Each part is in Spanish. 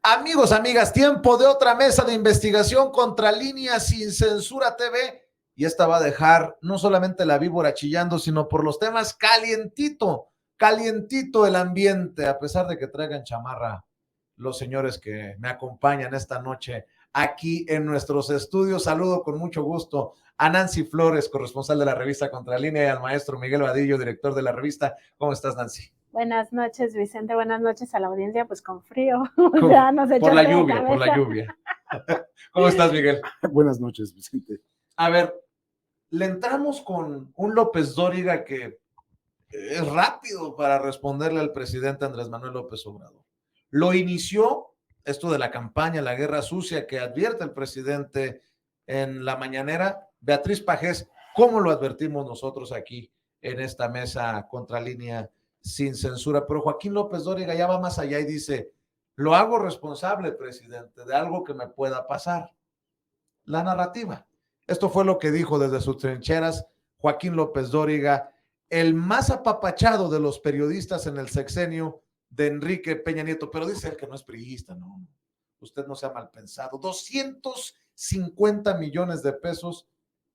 Amigos, amigas, tiempo de otra mesa de investigación contra Línea Sin Censura TV. Y esta va a dejar no solamente la víbora chillando, sino por los temas calientito el ambiente, a pesar de que traigan chamarra los señores que me acompañan esta noche aquí en nuestros estudios. Saludo con mucho gusto a Nancy Flores, corresponsal de la revista Contralínea, y al maestro Miguel Vadillo, director de la revista. ¿Cómo estás, Nancy? Buenas noches, Vicente. Buenas noches a la audiencia, pues con frío. Ya nos echó por la lluvia. ¿Cómo estás, Miguel? Buenas noches, Vicente. A ver, le entramos con un López Dóriga que es rápido para responderle al presidente Andrés Manuel López Obrador. Lo inició esto de la campaña, la guerra sucia que advierte el presidente en la mañanera. Beatriz Pajés, ¿cómo lo advertimos nosotros aquí en esta mesa Contralínea Sin Censura? Pero Joaquín López Dóriga ya va más allá y dice: lo hago responsable, presidente, de algo que me pueda pasar. La narrativa. Esto fue lo que dijo desde sus trincheras Joaquín López Dóriga, el más apapachado de los periodistas en el sexenio de Enrique Peña Nieto. Pero dice él que no es priista, no. Usted no sea mal pensado. 250 millones de pesos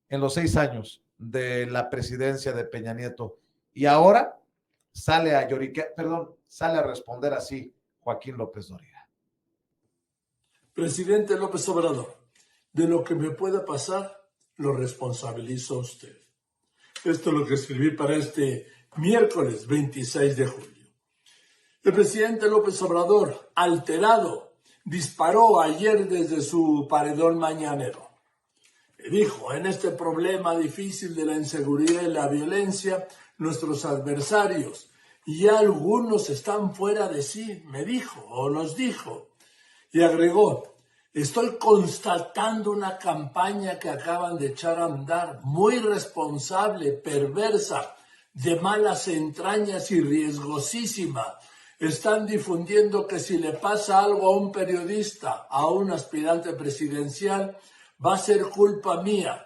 en los 6 años de la presidencia de Peña Nieto. Y ahora sale a responder así Joaquín López Dóriga. Presidente López Obrador, de lo que me pueda pasar, lo responsabilizo a usted. Esto es lo que escribí para este miércoles 26 de julio. El presidente López Obrador, alterado, disparó ayer desde su paredón mañanero. Dijo: en este problema difícil de la inseguridad y la violencia, nuestros adversarios, ya algunos están fuera de sí, me dijo, o nos dijo. Y agregó: estoy constatando una campaña que acaban de echar a andar, muy irresponsable, perversa, de malas entrañas y riesgosísima. Están difundiendo que si le pasa algo a un periodista, a un aspirante presidencial, va a ser culpa mía.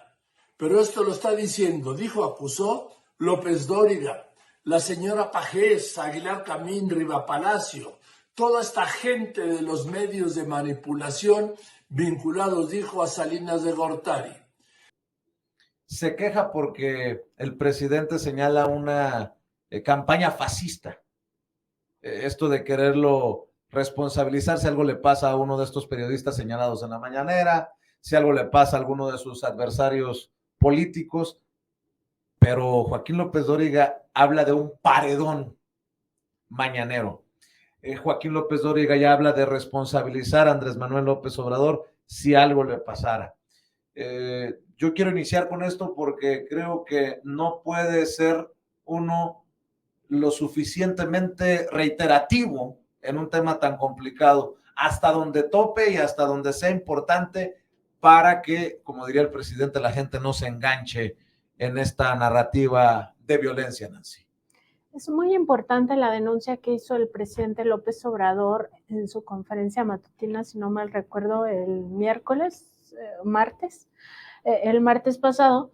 Pero esto lo está diciendo, acusó López Dóriga, la señora Pajés, Aguilar Camín, Riva Palacio, toda esta gente de los medios de manipulación vinculados, dijo, a Salinas de Gortari. Se queja porque el presidente señala una campaña fascista. Esto de quererlo responsabilizar si algo le pasa a uno de estos periodistas señalados en la mañanera, si algo le pasa a alguno de sus adversarios políticos. Pero Joaquín López Dóriga habla de un paredón mañanero. Joaquín López Dóriga ya habla de responsabilizar a Andrés Manuel López Obrador si algo le pasara. Yo quiero iniciar con esto porque creo que no puede ser uno lo suficientemente reiterativo en un tema tan complicado, hasta donde tope y hasta donde sea importante, para que, como diría el presidente, la gente no se enganche en esta narrativa de violencia, Nancy. Es muy importante la denuncia que hizo el presidente López Obrador en su conferencia matutina, si no mal recuerdo, el martes pasado,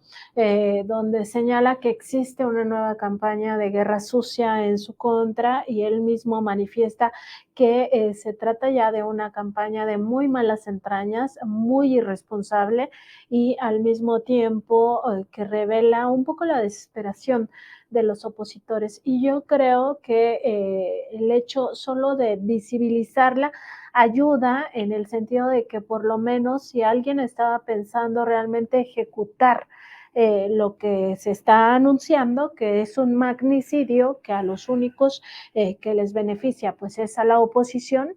donde señala que existe una nueva campaña de guerra sucia en su contra, y él mismo manifiesta que se trata ya de una campaña de muy malas entrañas, muy irresponsable, y al mismo tiempo que revela un poco la desesperación de los opositores. Y yo creo que el hecho solo de visibilizarla ayuda en el sentido de que por lo menos si alguien estaba pensando realmente ejecutar lo que se está anunciando, que es un magnicidio, que a los únicos que les beneficia pues es a la oposición,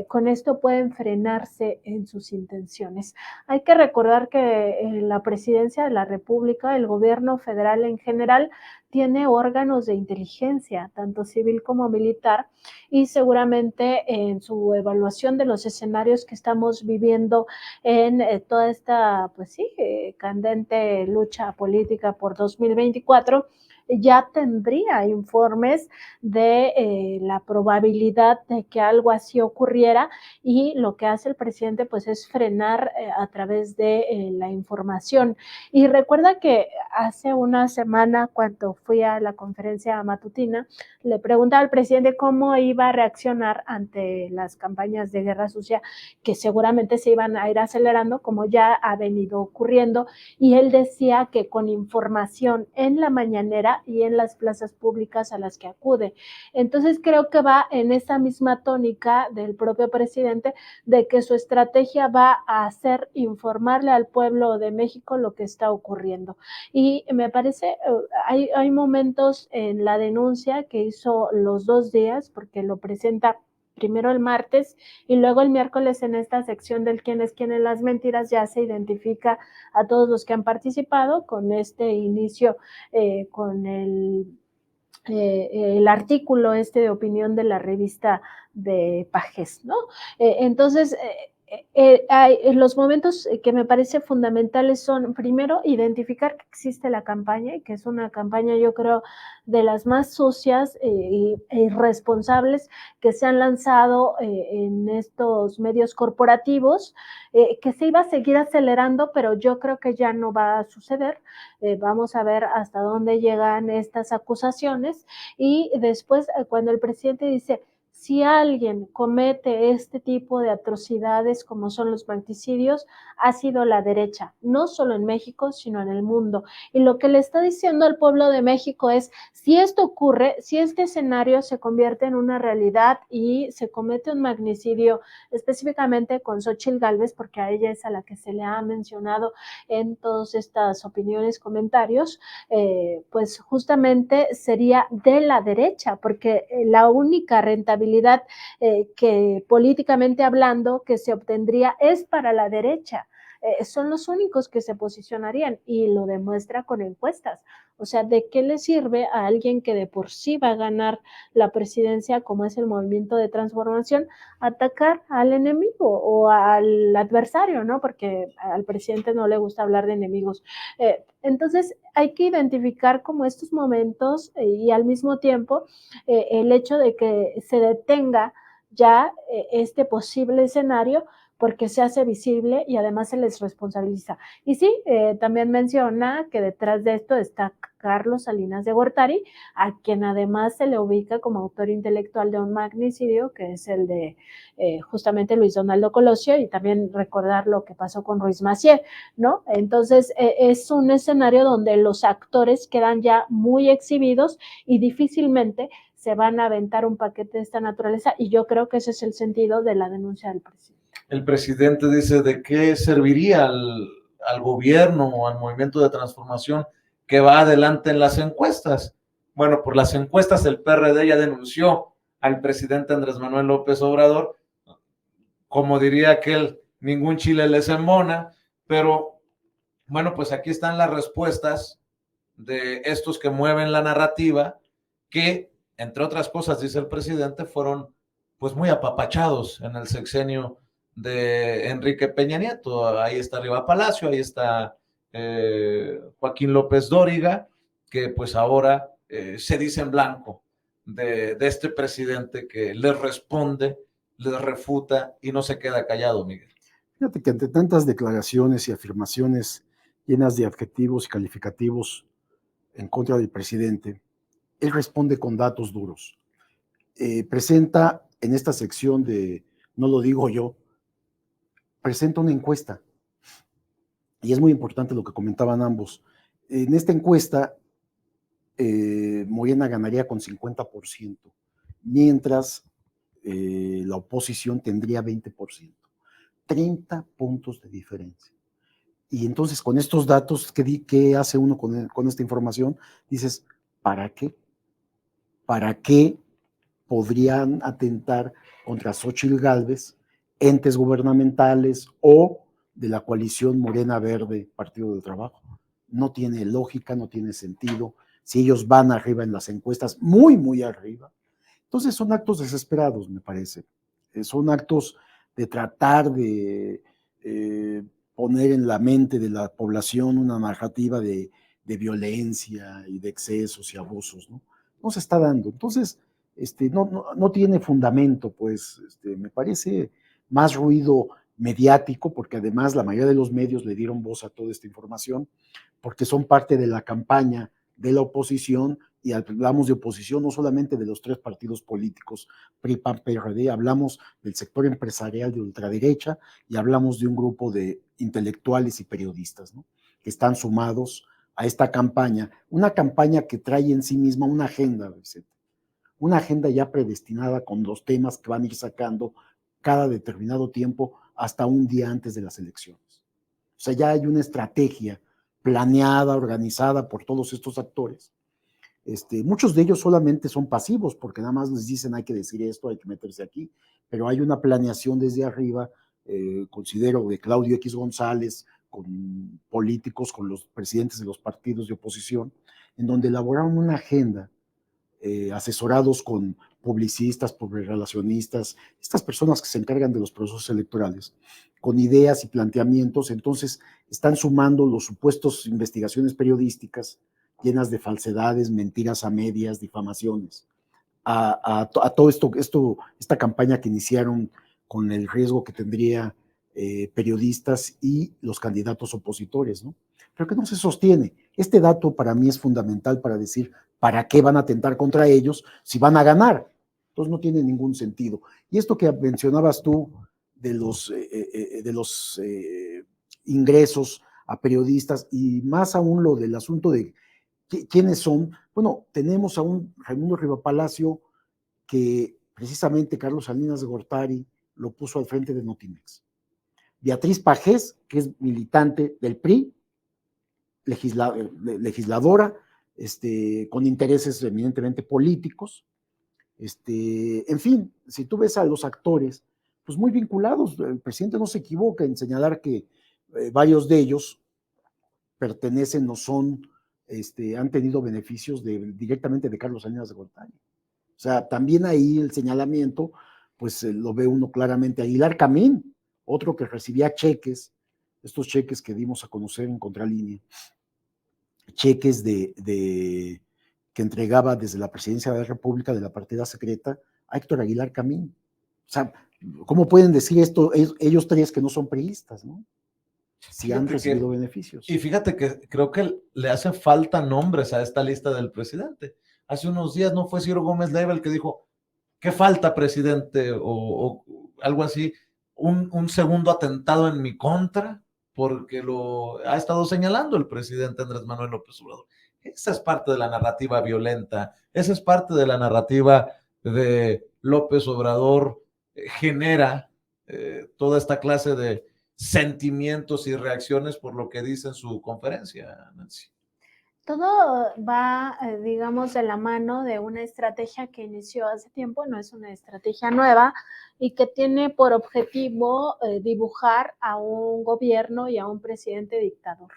con esto pueden frenarse en sus intenciones. Hay que recordar que la presidencia de la República, el gobierno federal en general, tiene órganos de inteligencia, tanto civil como militar, y seguramente en su evaluación de los escenarios que estamos viviendo en toda esta, pues sí, candente lucha política por 2024, ya tendría informes de la probabilidad de que algo así ocurriera, y lo que hace el presidente pues es frenar a través de la información. Y recuerda que hace una semana, cuando fui a la conferencia matutina, le preguntaba al presidente cómo iba a reaccionar ante las campañas de guerra sucia que seguramente se iban a ir acelerando, como ya ha venido ocurriendo, y él decía que con información en la mañanera y en las plazas públicas a las que acude. Entonces creo que va en esa misma tónica del propio presidente, de que su estrategia va a ser informarle al pueblo de México lo que está ocurriendo. Y me parece, hay momentos en la denuncia que hizo los 2 días, porque lo presenta primero el martes y luego el miércoles en esta sección del quién es quién en las mentiras, ya se identifica a todos los que han participado con este inicio, con el artículo este de opinión de la revista de Pajes, ¿no? Entonces, los momentos que me parece fundamentales son, primero, identificar que existe la campaña y que es una campaña, yo creo, de las más sucias e irresponsables que se han lanzado en estos medios corporativos, que se iba a seguir acelerando, pero yo creo que ya no va a suceder. Vamos a ver hasta dónde llegan estas acusaciones, y después cuando el presidente dice, si alguien comete este tipo de atrocidades como son los magnicidios, ha sido la derecha, no solo en México, sino en el mundo. Y lo que le está diciendo al pueblo de México es, si esto ocurre, si este escenario se convierte en una realidad y se comete un magnicidio, específicamente con Xóchitl Gálvez, porque a ella es a la que se le ha mencionado en todas estas opiniones, comentarios, pues justamente sería de la derecha, porque la única rentabilidad que políticamente hablando que se obtendría es para la derecha. Son los únicos que se posicionarían, y lo demuestra con encuestas. O sea, ¿de qué le sirve a alguien que de por sí va a ganar la presidencia, como es el Movimiento de Transformación, atacar al enemigo o al adversario, ¿no? Porque al presidente no le gusta hablar de enemigos. Entonces, hay que identificar como estos momentos y al mismo tiempo el hecho de que se detenga ya este posible escenario, porque se hace visible y además se les responsabiliza. Y sí, también menciona que detrás de esto está Carlos Salinas de Gortari, a quien además se le ubica como autor intelectual de un magnicidio, que es el de justamente Luis Donaldo Colosio, y también recordar lo que pasó con Ruiz Massieu, ¿no? Entonces, es un escenario donde los actores quedan ya muy exhibidos y difícilmente se van a aventar un paquete de esta naturaleza, y yo creo que ese es el sentido de la denuncia del presidente. El presidente dice, ¿de qué serviría al gobierno o al movimiento de transformación que va adelante en las encuestas? Bueno, por las encuestas el PRD ya denunció al presidente Andrés Manuel López Obrador, como diría aquel, ningún chile les embona, pero bueno, pues aquí están las respuestas de estos que mueven la narrativa, que, entre otras cosas, dice el presidente, fueron pues muy apapachados en el sexenio de Enrique Peña Nieto. Ahí está Riva Palacio, ahí está Joaquín López Dóriga, que pues ahora se dice en blanco de este presidente que les responde, les refuta y no se queda callado, Miguel. Fíjate que ante tantas declaraciones y afirmaciones llenas de adjetivos y calificativos en contra del presidente, él responde con datos duros. Presenta en esta sección de No lo digo yo, presenta una encuesta. Y es muy importante lo que comentaban ambos. En esta encuesta, Morena ganaría con 50%, mientras la oposición tendría 20%. 30 puntos de diferencia. Y entonces con estos datos, ¿qué hace uno con esta información? Dices, ¿para qué? ¿Para qué podrían atentar contra Xóchitl Gálvez, entes gubernamentales o de la coalición Morena Verde, Partido del Trabajo? No tiene lógica, no tiene sentido. Si ellos van arriba en las encuestas, muy, muy arriba. Entonces son actos desesperados, me parece. Son actos de tratar de poner en la mente de la población una narrativa de de violencia y de excesos y abusos, ¿no? No se está dando. Entonces, no tiene fundamento, pues, me parece más ruido mediático, porque además la mayoría de los medios le dieron voz a toda esta información, porque son parte de la campaña de la oposición, y hablamos de oposición no solamente de los 3 partidos políticos, PRI, PAN, PRD, hablamos del sector empresarial de ultraderecha y hablamos de un grupo de intelectuales y periodistas, ¿no?, que están sumados a esta campaña, una campaña que trae en sí misma una agenda, Vicente, una agenda ya predestinada con los temas que van a ir sacando cada determinado tiempo hasta un día antes de las elecciones. O sea, ya hay una estrategia planeada, organizada por todos estos actores. Muchos de ellos solamente son pasivos, porque nada más les dicen hay que decir esto, hay que meterse aquí, pero hay una planeación desde arriba, considero, de Claudio X González, con políticos, con los presidentes de los partidos de oposición, en donde elaboraron una agenda, asesorados con publicistas, relacionistas, estas personas que se encargan de los procesos electorales, con ideas y planteamientos. Entonces están sumando los supuestos investigaciones periodísticas llenas de falsedades, mentiras a medias, difamaciones, a todo esta campaña que iniciaron con el riesgo que tendría periodistas y los candidatos opositores, ¿no? Pero que no se sostiene. Este dato para mí es fundamental para decir para qué van a atentar contra ellos si van a ganar. Entonces no tiene ningún sentido. Y esto que mencionabas tú de los ingresos a periodistas, y más aún lo del asunto de quiénes son. Bueno, tenemos a un Raimundo Rivapalacio que precisamente Carlos Salinas de Gortari lo puso al frente de Notimex. Beatriz Pajés, que es militante del PRI, legisladora, con intereses eminentemente políticos. En fin, si tú ves a los actores, pues muy vinculados. El presidente no se equivoca en señalar que varios de ellos pertenecen o son, han tenido beneficios directamente de Carlos Salinas de Gortari. O sea, también ahí el señalamiento, pues lo ve uno claramente. Aguilar Camín, otro que recibía cheques, estos cheques que dimos a conocer en Contralínea, cheques que entregaba desde la Presidencia de la República, de la partida secreta, a Héctor Aguilar Camín. O sea, ¿cómo pueden decir esto ellos 3 que no son priistas, ¿no?, si han recibido beneficios? Y fíjate que creo que le hace falta nombres a esta lista del presidente. Hace unos días no fue Ciro Gómez Leiva el que dijo, ¿qué falta, presidente? O algo así, un segundo atentado en mi contra, porque lo ha estado señalando el presidente Andrés Manuel López Obrador. Esa es parte de la narrativa violenta, esa es parte de la narrativa de López Obrador, genera toda esta clase de sentimientos y reacciones por lo que dice en su conferencia, Nancy. Todo va, digamos, de la mano de una estrategia que inició hace tiempo, no es una estrategia nueva, y que tiene por objetivo dibujar a un gobierno y a un presidente dictador.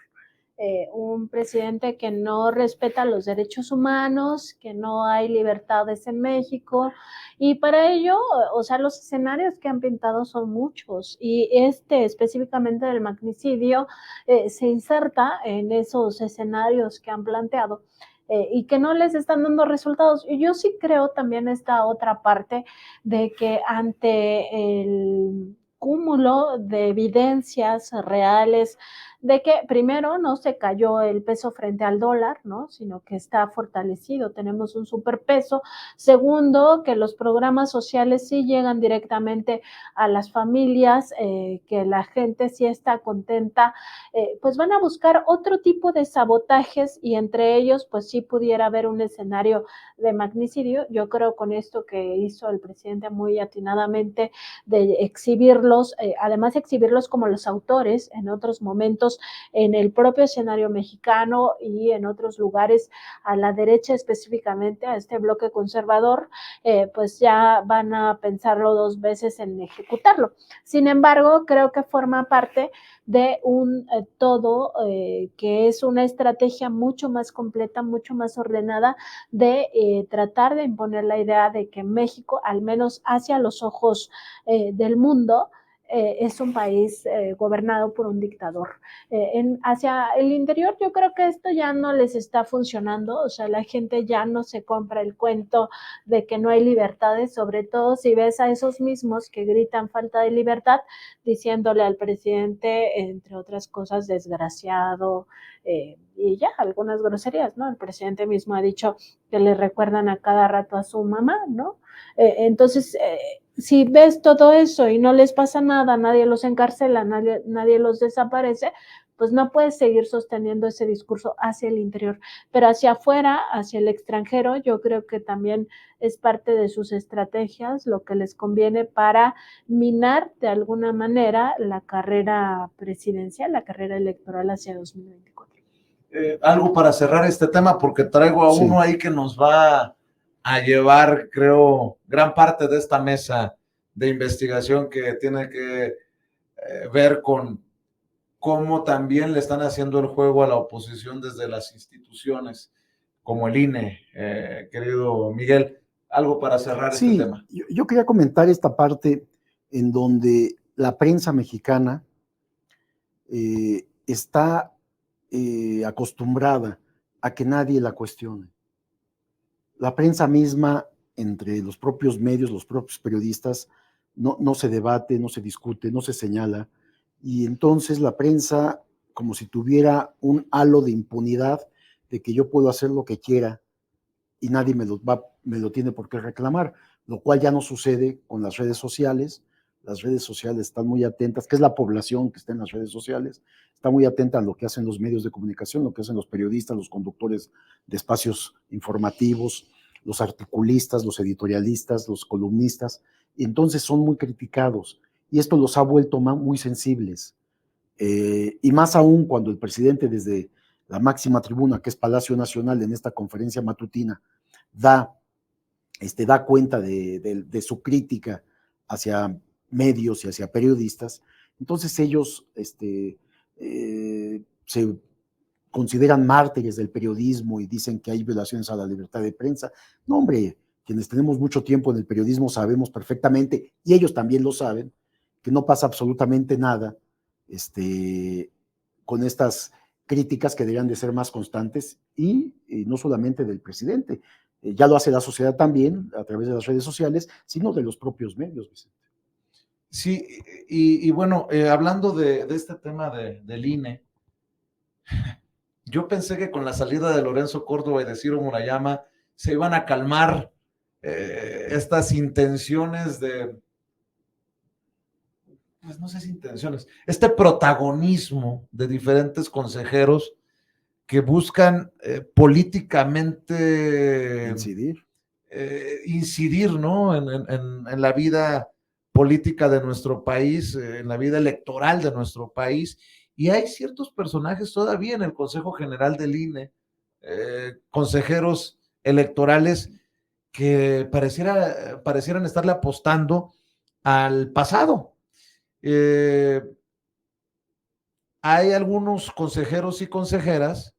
Un presidente que no respeta los derechos humanos, que no hay libertades en México, y para ello, o sea, los escenarios que han pintado son muchos, y específicamente del magnicidio se inserta en esos escenarios que han planteado. Y que no les están dando resultados. Y yo sí creo también esta otra parte de que ante el cúmulo de evidencias reales de que primero no se cayó el peso frente al dólar, ¿no?, sino que está fortalecido, tenemos un superpeso. Segundo, que los programas sociales sí llegan directamente a las familias, que la gente sí está contenta, pues van a buscar otro tipo de sabotajes, y entre ellos pues sí pudiera haber un escenario de magnicidio. Yo creo con esto que hizo el presidente muy atinadamente de exhibirlos, además exhibirlos como los autores en otros momentos en el propio escenario mexicano y en otros lugares a la derecha, específicamente a este bloque conservador, pues ya van a pensarlo 2 veces en ejecutarlo. Sin embargo, creo que forma parte de un todo que es una estrategia mucho más completa, mucho más ordenada de tratar de imponer la idea de que México, al menos hacia los ojos del mundo, es un país gobernado por un dictador. Hacia el interior yo creo que esto ya no les está funcionando, o sea, la gente ya no se compra el cuento de que no hay libertades, sobre todo si ves a esos mismos que gritan falta de libertad, diciéndole al presidente, entre otras cosas, desgraciado, y ya, algunas groserías, ¿no? El presidente mismo ha dicho que le recuerdan a cada rato a su mamá, ¿no? Entonces, si ves todo eso y no les pasa nada, nadie los encarcela, nadie los desaparece, pues no puedes seguir sosteniendo ese discurso hacia el interior, pero hacia afuera, hacia el extranjero, yo creo que también es parte de sus estrategias, lo que les conviene para minar de alguna manera la carrera presidencial, la carrera electoral hacia 2024. Algo para cerrar este tema, porque traigo a uno ahí que nos va a llevar, creo, gran parte de esta mesa de investigación que tiene que ver con cómo también le están haciendo el juego a la oposición desde las instituciones, como el INE, querido Miguel. Algo para cerrar este tema. Yo quería comentar esta parte en donde la prensa mexicana está acostumbrada a que nadie la cuestione. La prensa misma, entre los propios medios, los propios periodistas, no se debate, no se discute, no se señala, y entonces la prensa, como si tuviera un halo de impunidad, de que yo puedo hacer lo que quiera y nadie me lo tiene por qué reclamar, lo cual ya no sucede con las redes sociales. Las redes sociales están muy atentas, que es la población que está en las redes sociales, está muy atenta a lo que hacen los medios de comunicación, lo que hacen los periodistas, los conductores de espacios informativos, los articulistas, los editorialistas, los columnistas, y entonces son muy criticados, y esto los ha vuelto muy sensibles, y más aún cuando el presidente desde la máxima tribuna, que es Palacio Nacional, en esta conferencia matutina, da cuenta de su crítica hacia medios y hacia periodistas. Entonces ellos se consideran mártires del periodismo y dicen que hay violaciones a la libertad de prensa. No, hombre, quienes tenemos mucho tiempo en el periodismo sabemos perfectamente, y ellos también lo saben, que no pasa absolutamente nada con estas críticas que deberían de ser más constantes, y no solamente del presidente, ya lo hace la sociedad también a través de las redes sociales, sino de los propios medios, Vicente. Sí, y bueno, hablando de este tema del INE, yo pensé que con la salida de Lorenzo Córdoba y de Ciro Murayama se iban a calmar estas intenciones pues no sé si intenciones, este protagonismo de diferentes consejeros que buscan políticamente incidir, ¿no? En la vida política de nuestro país, en la vida electoral de nuestro país, y hay ciertos personajes todavía en el Consejo General del INE, consejeros electorales que parecieran estarle apostando al pasado. Hay algunos consejeros y consejeras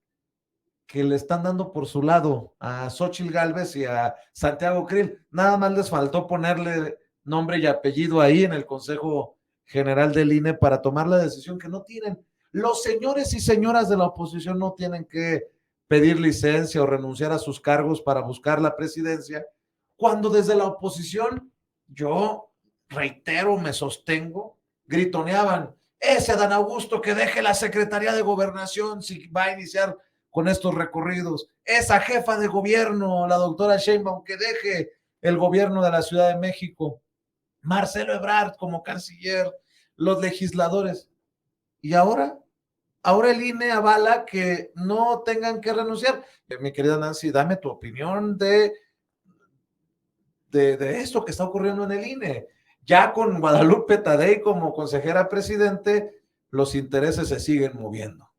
que le están dando por su lado a Xóchitl Gálvez y a Santiago Krill. Nada más les faltó ponerle nombre y apellido ahí en el Consejo General del INE para tomar la decisión que no tienen. Los señores y señoras de la oposición no tienen que pedir licencia o renunciar a sus cargos para buscar la presidencia, cuando desde la oposición, yo reitero, me sostengo, gritoneaban, ese Adán Augusto que deje la Secretaría de Gobernación si va a iniciar con estos recorridos, esa jefa de gobierno, la doctora Sheinbaum, que deje el gobierno de la Ciudad de México, Marcelo Ebrard como canciller, los legisladores. Y ahora el INE avala que no tengan que renunciar. Mi querida Nancy, dame tu opinión de esto que está ocurriendo en el INE. Ya con Guadalupe Tadei como consejera presidente, los intereses se siguen moviendo.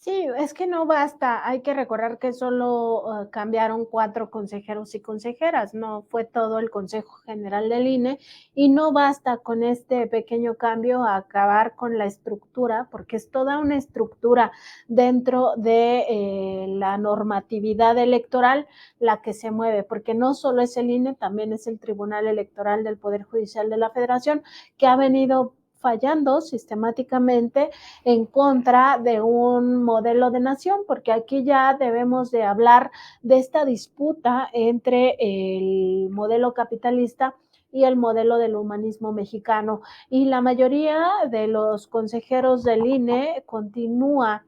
Sí, es que no basta, hay que recordar que solo cambiaron 4 consejeros y consejeras, no fue todo el Consejo General del INE, y no basta con este pequeño cambio a acabar con la estructura, porque es toda una estructura dentro de la normatividad electoral la que se mueve, porque no solo es el INE, también es el Tribunal Electoral del Poder Judicial de la Federación, que ha venido fallando sistemáticamente en contra de un modelo de nación, porque aquí ya debemos de hablar de esta disputa entre el modelo capitalista y el modelo del humanismo mexicano. Y la mayoría de los consejeros del INE continúa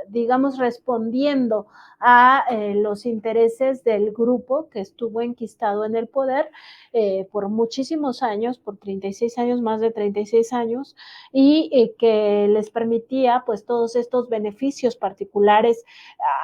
digamos, respondiendo a los intereses del grupo que estuvo enquistado en el poder por muchísimos años, por 36 años, más de 36 años, y que les permitía pues todos estos beneficios particulares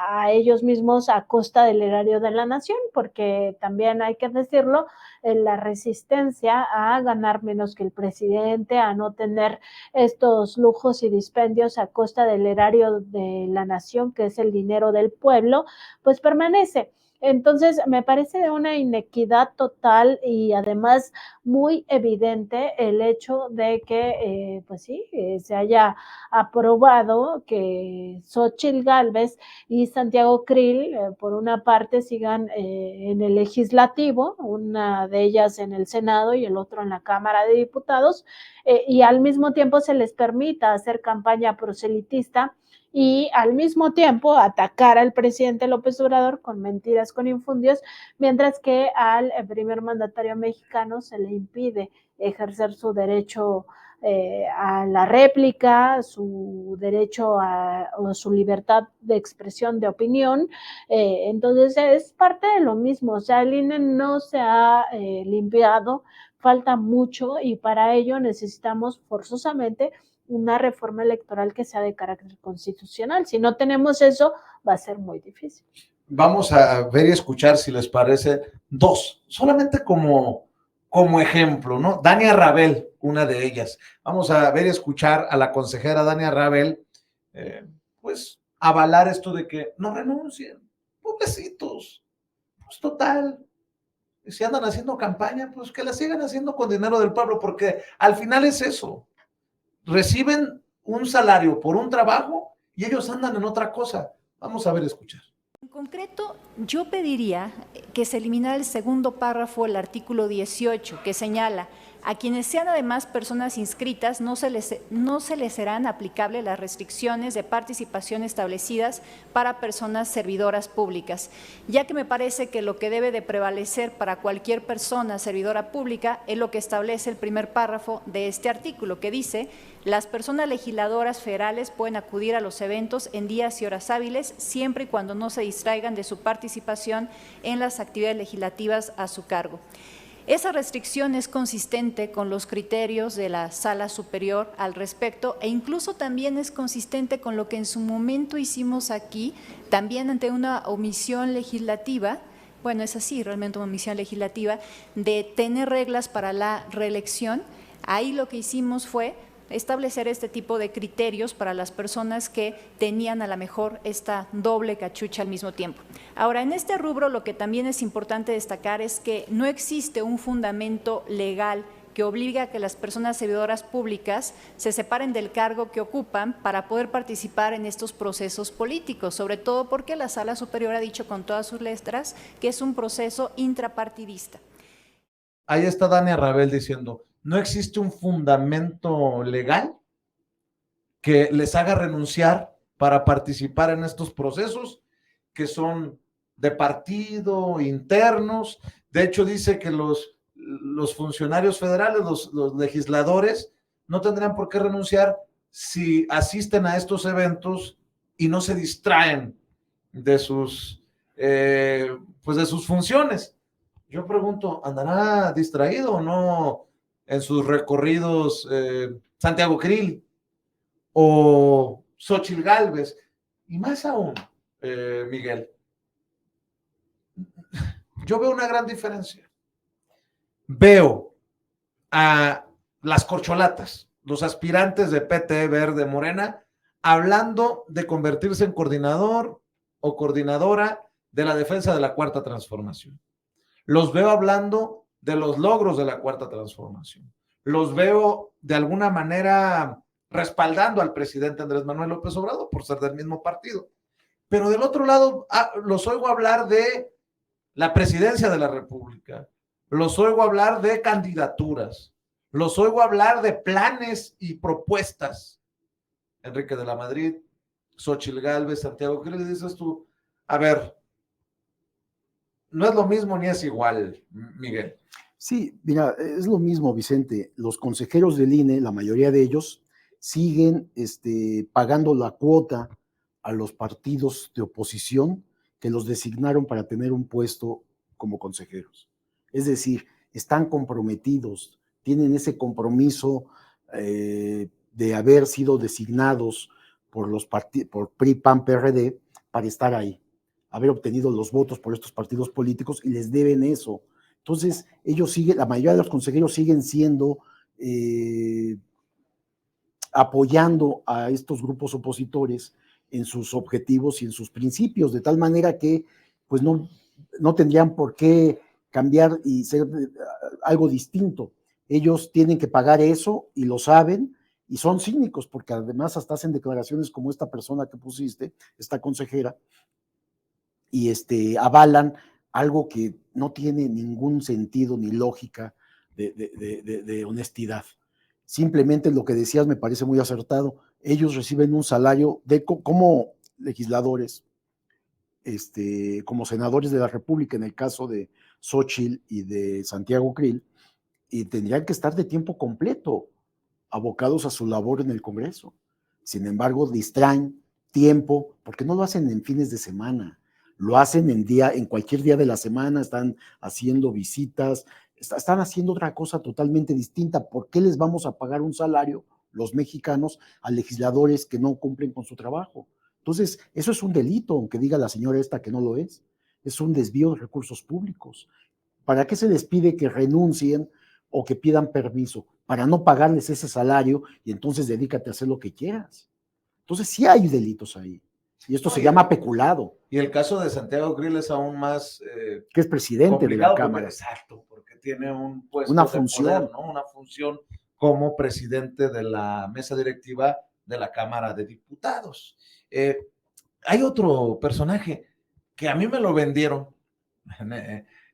a ellos mismos a costa del erario de la nación, porque también hay que decirlo, la resistencia a ganar menos que el presidente, a no tener estos lujos y dispendios a costa del erario de la nación, que es el dinero del pueblo, pues permanece. Entonces, me parece de una inequidad total y además muy evidente el hecho de que, pues sí, se haya aprobado que Xóchitl Gálvez y Santiago Krill, por una parte, sigan en el legislativo, una de ellas en el Senado y el otro en la Cámara de Diputados, y al mismo tiempo se les permita hacer campaña proselitista y al mismo tiempo atacar al presidente López Obrador con mentiras, con infundios, mientras que al primer mandatario mexicano se le impide ejercer su derecho a la réplica, su derecho o su libertad de expresión de opinión. Entonces es parte de lo mismo, o sea, el INE no se ha limpiado, falta mucho y para ello necesitamos forzosamente una reforma electoral que sea de carácter constitucional. Si no tenemos eso, va a ser muy difícil. Vamos a ver y escuchar, si les parece, dos, solamente como ejemplo, ¿no? Dania Rabel, una de ellas. Vamos a ver y escuchar a la consejera Dania Rabel, pues, avalar esto de que no renuncien, pobrecitos, pues total, si andan haciendo campaña, pues que la sigan haciendo con dinero del pueblo, porque al final es eso, reciben un salario por un trabajo y ellos andan en otra cosa. Vamos a ver, escuchar. En concreto, yo pediría que se eliminara el segundo párrafo del artículo 18, que señala: a quienes sean además personas inscritas no se les serán aplicables las restricciones de participación establecidas para personas servidoras públicas, ya que me parece que lo que debe de prevalecer para cualquier persona servidora pública es lo que establece el primer párrafo de este artículo, que dice: las personas legisladoras federales pueden acudir a los eventos en días y horas hábiles, siempre y cuando no se distraigan de su participación en las actividades legislativas a su cargo. Esa restricción es consistente con los criterios de la Sala Superior al respecto e incluso también es consistente con lo que en su momento hicimos aquí, también ante una omisión legislativa. Bueno, es así, realmente una omisión legislativa, de tener reglas para la reelección. Ahí lo que hicimos fue establecer este tipo de criterios para las personas que tenían a lo mejor esta doble cachucha al mismo tiempo. Ahora, en este rubro lo que también es importante destacar es que no existe un fundamento legal que obliga a que las personas servidoras públicas se separen del cargo que ocupan para poder participar en estos procesos políticos, sobre todo porque la Sala Superior ha dicho con todas sus letras que es un proceso intrapartidista. Ahí está Dania Rabel diciendo, no existe un fundamento legal que les haga renunciar para participar en estos procesos que son de partido, internos. De hecho, dice que los funcionarios federales, los legisladores, no tendrían por qué renunciar si asisten a estos eventos y no se distraen de sus, pues de sus funciones. Yo pregunto, ¿andará distraído o no en sus recorridos Santiago Krill o Xóchitl Gálvez? Y más aún, Miguel, yo veo una gran diferencia. Veo a las corcholatas, los aspirantes de PT Verde Morena, hablando de convertirse en coordinador o coordinadora de la defensa de la Cuarta Transformación. Los veo hablando de los logros de la Cuarta Transformación. Los veo de alguna manera respaldando al presidente Andrés Manuel López Obrador por ser del mismo partido. Pero del otro lado, los oigo hablar de la presidencia de la República, los oigo hablar de candidaturas, los oigo hablar de planes y propuestas. Enrique de la Madrid, Xóchitl Gálvez, Santiago, ¿qué le dices tú? A ver, no es lo mismo ni es igual, Miguel. Sí, mira, es lo mismo, Vicente. Los consejeros del INE, la mayoría de ellos, siguen pagando la cuota a los partidos de oposición que los designaron para tener un puesto como consejeros. Es decir, están comprometidos, tienen ese compromiso de haber sido designados por PRI, PAN, PRD para estar ahí, haber obtenido los votos por estos partidos políticos y les deben eso. Entonces, ellos siguen, la mayoría de los consejeros siguen siendo, apoyando a estos grupos opositores en sus objetivos y en sus principios, de tal manera que pues no tendrían por qué cambiar y ser algo distinto. Ellos tienen que pagar eso y lo saben y son cínicos porque además hasta hacen declaraciones como esta persona que pusiste, esta consejera, y avalan algo que no tiene ningún sentido ni lógica de honestidad. Simplemente lo que decías me parece muy acertado. Ellos reciben un salario como legisladores, como senadores de la República, en el caso de Xóchitl y de Santiago Krill, y tendrían que estar de tiempo completo, abocados a su labor en el Congreso. Sin embargo, distraen tiempo, porque no lo hacen en fines de semana, lo hacen en cualquier día de la semana, están haciendo visitas, están haciendo otra cosa totalmente distinta. ¿Por qué les vamos a pagar un salario, los mexicanos, a legisladores que no cumplen con su trabajo? Entonces, eso es un delito, aunque diga la señora esta que no lo es. Es un desvío de recursos públicos. ¿Para qué se les pide que renuncien o que pidan permiso? Para no pagarles ese salario y entonces dedícate a hacer lo que quieras. Entonces, sí hay delitos ahí. Y esto se llama peculado. Y el caso de Santiago Krill es aún más que es presidente de la Cámara. Exacto, porque tiene un puesto una de función. poder, ¿no? Una función como presidente de la mesa directiva de la Cámara de Diputados. Hay otro personaje que a mí me lo vendieron,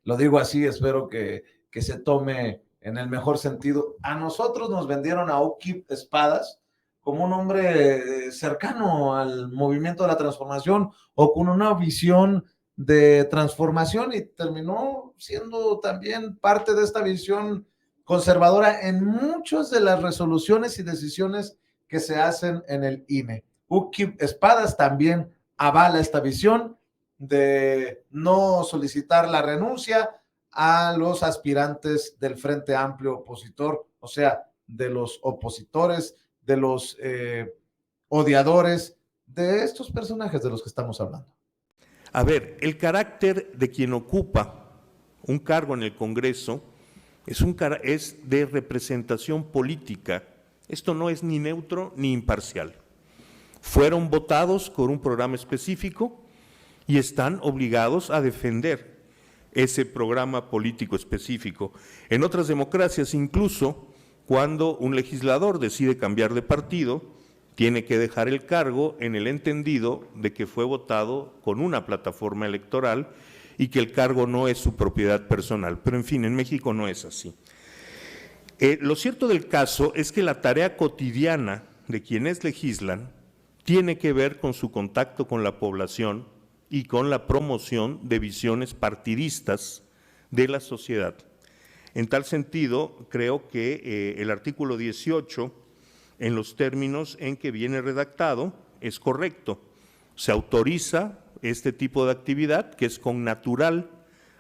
lo digo así, espero que se tome en el mejor sentido. A nosotros nos vendieron a Ukip Espadas como un hombre cercano al movimiento de la transformación o con una visión de transformación y terminó siendo también parte de esta visión conservadora en muchas de las resoluciones y decisiones que se hacen en el INE. Ukip Espadas también avala esta visión de no solicitar la renuncia a los aspirantes del Frente Amplio opositor, o sea, de los opositores, de los odiadores, de estos personajes de los que estamos hablando. A ver, el carácter de quien ocupa un cargo en el Congreso es de representación política. Esto no es ni neutro ni imparcial. Fueron votados con un programa específico y están obligados a defender ese programa político específico. En otras democracias, incluso, cuando un legislador decide cambiar de partido, tiene que dejar el cargo en el entendido de que fue votado con una plataforma electoral y que el cargo no es su propiedad personal. Pero en fin, en México no es así. Lo cierto del caso es que la tarea cotidiana de quienes legislan tiene que ver con su contacto con la población y con la promoción de visiones partidistas de la sociedad. En tal sentido, creo que el artículo 18, en los términos en que viene redactado, es correcto. Se autoriza este tipo de actividad, que es connatural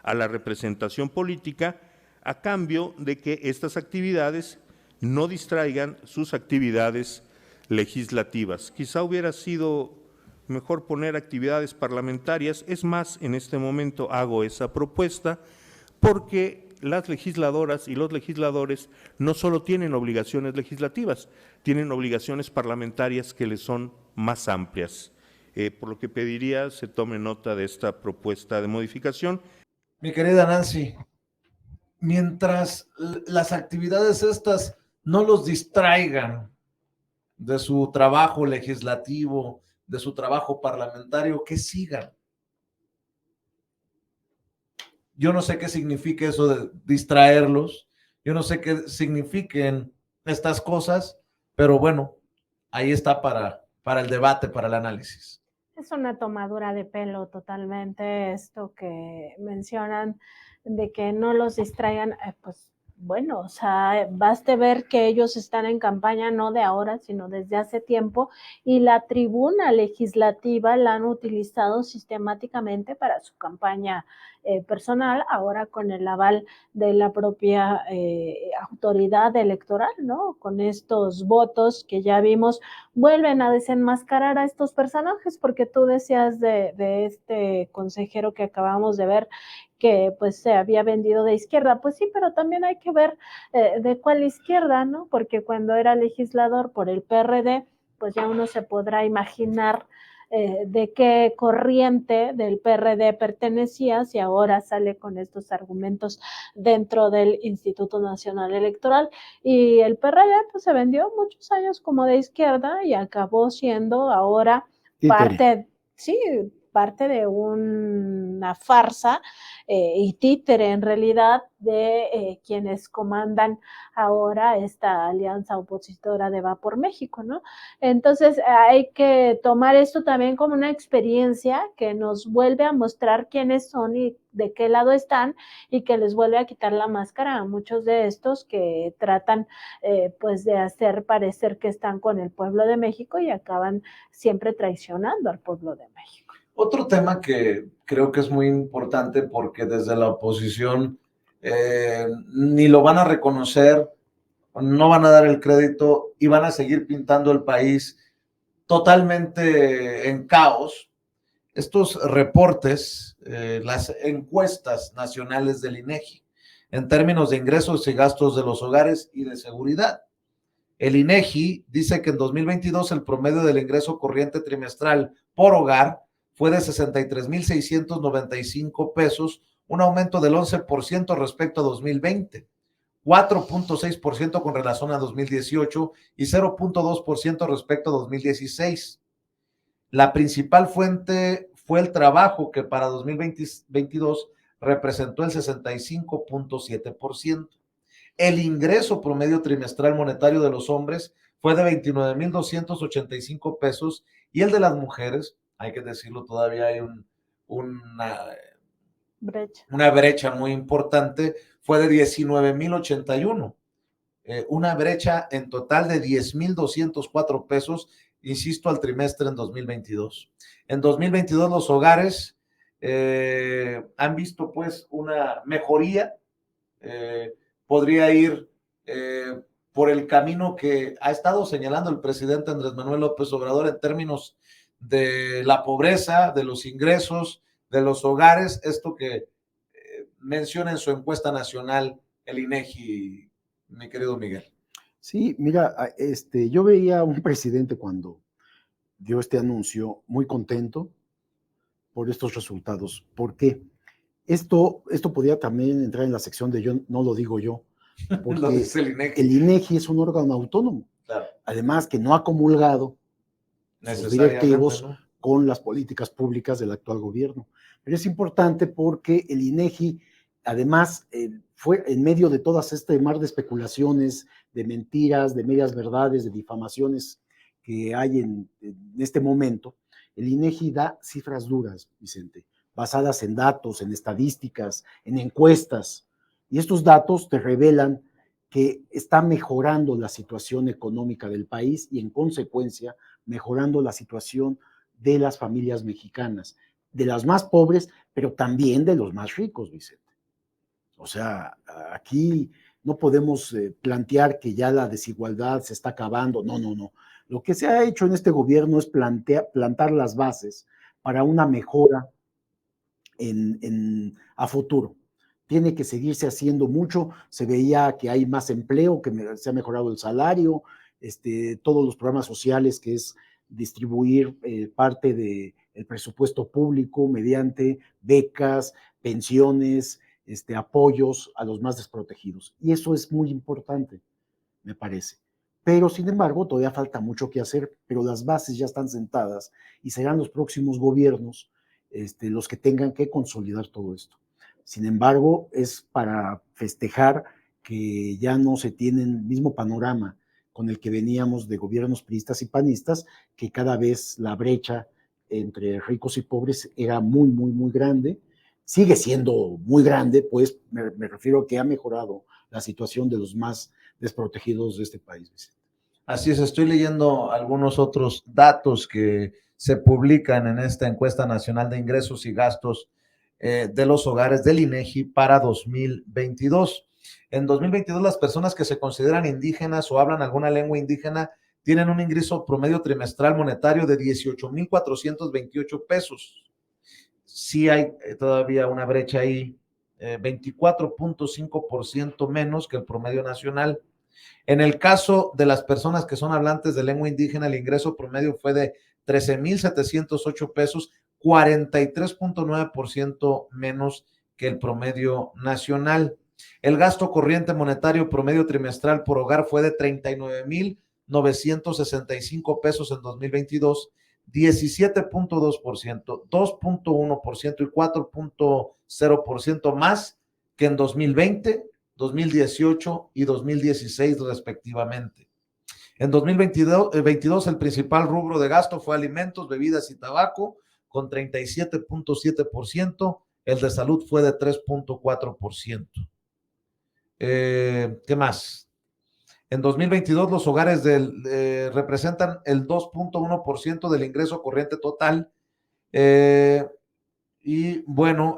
a la representación política, a cambio de que estas actividades no distraigan sus actividades legislativas. Quizá hubiera sido mejor poner actividades parlamentarias. Es más, en este momento hago esa propuesta porque las legisladoras y los legisladores no solo tienen obligaciones legislativas, tienen obligaciones parlamentarias que les son más amplias. Por lo que pediría se tome nota de esta propuesta de modificación. Mi querida Nancy, mientras las actividades estas no los distraigan de su trabajo legislativo, de su trabajo parlamentario, que sigan. Yo no sé qué significa eso de distraerlos, yo no sé qué signifiquen estas cosas, pero bueno, ahí está para el debate, para el análisis. Es una tomadura de pelo totalmente esto que mencionan de que no los distraigan, pues bueno, o sea, baste ver que ellos están en campaña no de ahora, sino desde hace tiempo, y la tribuna legislativa la han utilizado sistemáticamente para su campaña personal, ahora con el aval de la propia autoridad electoral, ¿no? Con estos votos que ya vimos, vuelven a desenmascarar a estos personajes, porque tú decías de este consejero que acabamos de ver, que pues se había vendido de izquierda, pues sí, pero también hay que ver de cuál izquierda, ¿no? Porque cuando era legislador por el PRD, pues ya uno se podrá imaginar de qué corriente del PRD pertenecía, si ahora sale con estos argumentos dentro del Instituto Nacional Electoral. Y el PRD pues se vendió muchos años como de izquierda y acabó siendo ahora parte, sí, parte de una farsa y títere en realidad de quienes comandan ahora esta alianza opositora de Va por México, ¿no? Entonces hay que tomar esto también como una experiencia que nos vuelve a mostrar quiénes son y de qué lado están, y que les vuelve a quitar la máscara a muchos de estos que tratan pues de hacer parecer que están con el pueblo de México y acaban siempre traicionando al pueblo de México. Otro tema que creo que es muy importante porque desde la oposición ni lo van a reconocer, no van a dar el crédito y van a seguir pintando el país totalmente en caos. Estos reportes, las encuestas nacionales del INEGI, en términos de ingresos y gastos de los hogares y de seguridad. El INEGI dice que en 2022 el promedio del ingreso corriente trimestral por hogar fue de 63,695 pesos, un aumento del 11% respecto a 2020, 4,6% con relación a 2018 y 0,2% respecto a 2016. La principal fuente fue el trabajo, que para 2022 representó el 65,7%. El ingreso promedio trimestral monetario de los hombres fue de 29,285 pesos y el de las mujeres, hay que decirlo, todavía hay una brecha muy importante, fue de 19,081. Una brecha en total de 10,204 pesos, insisto, al trimestre en 2022. En 2022 los hogares han visto pues una mejoría, podría ir por el camino que ha estado señalando el presidente Andrés Manuel López Obrador en términos de la pobreza, de los ingresos, de los hogares, esto que menciona en su encuesta nacional el INEGI, mi querido Miguel. Sí, mira, yo veía a un presidente cuando dio este anuncio muy contento por estos resultados. ¿Por qué? Esto podría también entrar en la sección de yo no lo digo yo, porque lo dice el INEGI. El INEGI es un órgano autónomo. Claro. Además que no ha comulgado sus directivos, ¿no?, con las políticas públicas del actual gobierno. Pero es importante porque el INEGI, además, fue en medio de todas este mar de especulaciones, de mentiras, de medias verdades, de difamaciones que hay en este momento, el INEGI da cifras duras, Vicente, basadas en datos, en estadísticas, en encuestas. Y estos datos te revelan que está mejorando la situación económica del país y, en consecuencia, mejorando la situación de las familias mexicanas, de las más pobres, pero también de los más ricos, Vicente. O sea, aquí no podemos plantear que ya la desigualdad se está acabando. No, no, no. Lo que se ha hecho en este gobierno es plantar las bases para una mejora a futuro. Tiene que seguirse haciendo mucho. Se veía que hay más empleo, que se ha mejorado el salario, todos los programas sociales, que es distribuir parte del presupuesto público mediante becas, pensiones, apoyos a los más desprotegidos. Y eso es muy importante, me parece. Pero, sin embargo, todavía falta mucho que hacer, pero las bases ya están sentadas y serán los próximos gobiernos los que tengan que consolidar todo esto. Sin embargo, es para festejar que ya no se tiene el mismo panorama con el que veníamos de gobiernos priistas y panistas, que cada vez la brecha entre ricos y pobres era muy, muy, muy grande. Sigue siendo muy grande, pues me refiero a que ha mejorado la situación de los más desprotegidos de este país, Vicente. Así es, estoy leyendo algunos otros datos que se publican en esta encuesta nacional de ingresos y gastos de los hogares del INEGI para 2022. En 2022, las personas que se consideran indígenas o hablan alguna lengua indígena tienen un ingreso promedio trimestral monetario de 18,428 pesos. Sí hay todavía una brecha ahí, 24,5% menos que el promedio nacional. En el caso de las personas que son hablantes de lengua indígena, el ingreso promedio fue de 13,708 pesos, 43,9% menos que el promedio nacional. El gasto corriente monetario promedio trimestral por hogar fue de 39,965 pesos en 2022, 17,2%, 2,1% y 4,0% más que en 2020, 2018 y 2016 respectivamente. En 2022, el principal rubro de gasto fue alimentos, bebidas y tabaco, con 37,7%, el de salud fue de 3,4%. ¿Qué más? En 2022, los hogares representan el 2,1% del ingreso corriente total. Y bueno,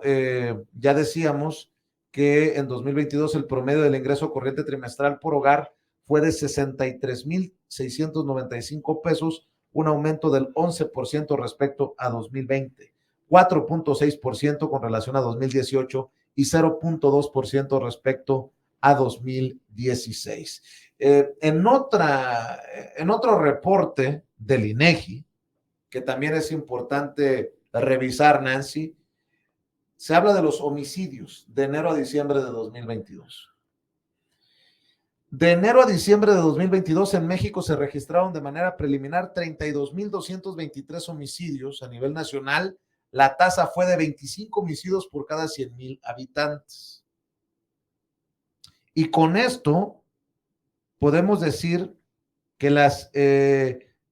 ya decíamos que en 2022 el promedio del ingreso corriente trimestral por hogar fue de 63,695 pesos, un aumento del 11% respecto a 2020, 4,6% con relación a 2018 y 0,2% respecto a 2016. En otro reporte del INEGI, que también es importante revisar, Nancy, se habla de los homicidios de enero a diciembre de 2022. De enero a diciembre de 2022 en México se registraron de manera preliminar 32,223 homicidios a nivel nacional. La tasa fue de 25 homicidios por cada 100,000 habitantes. Y con esto podemos decir que las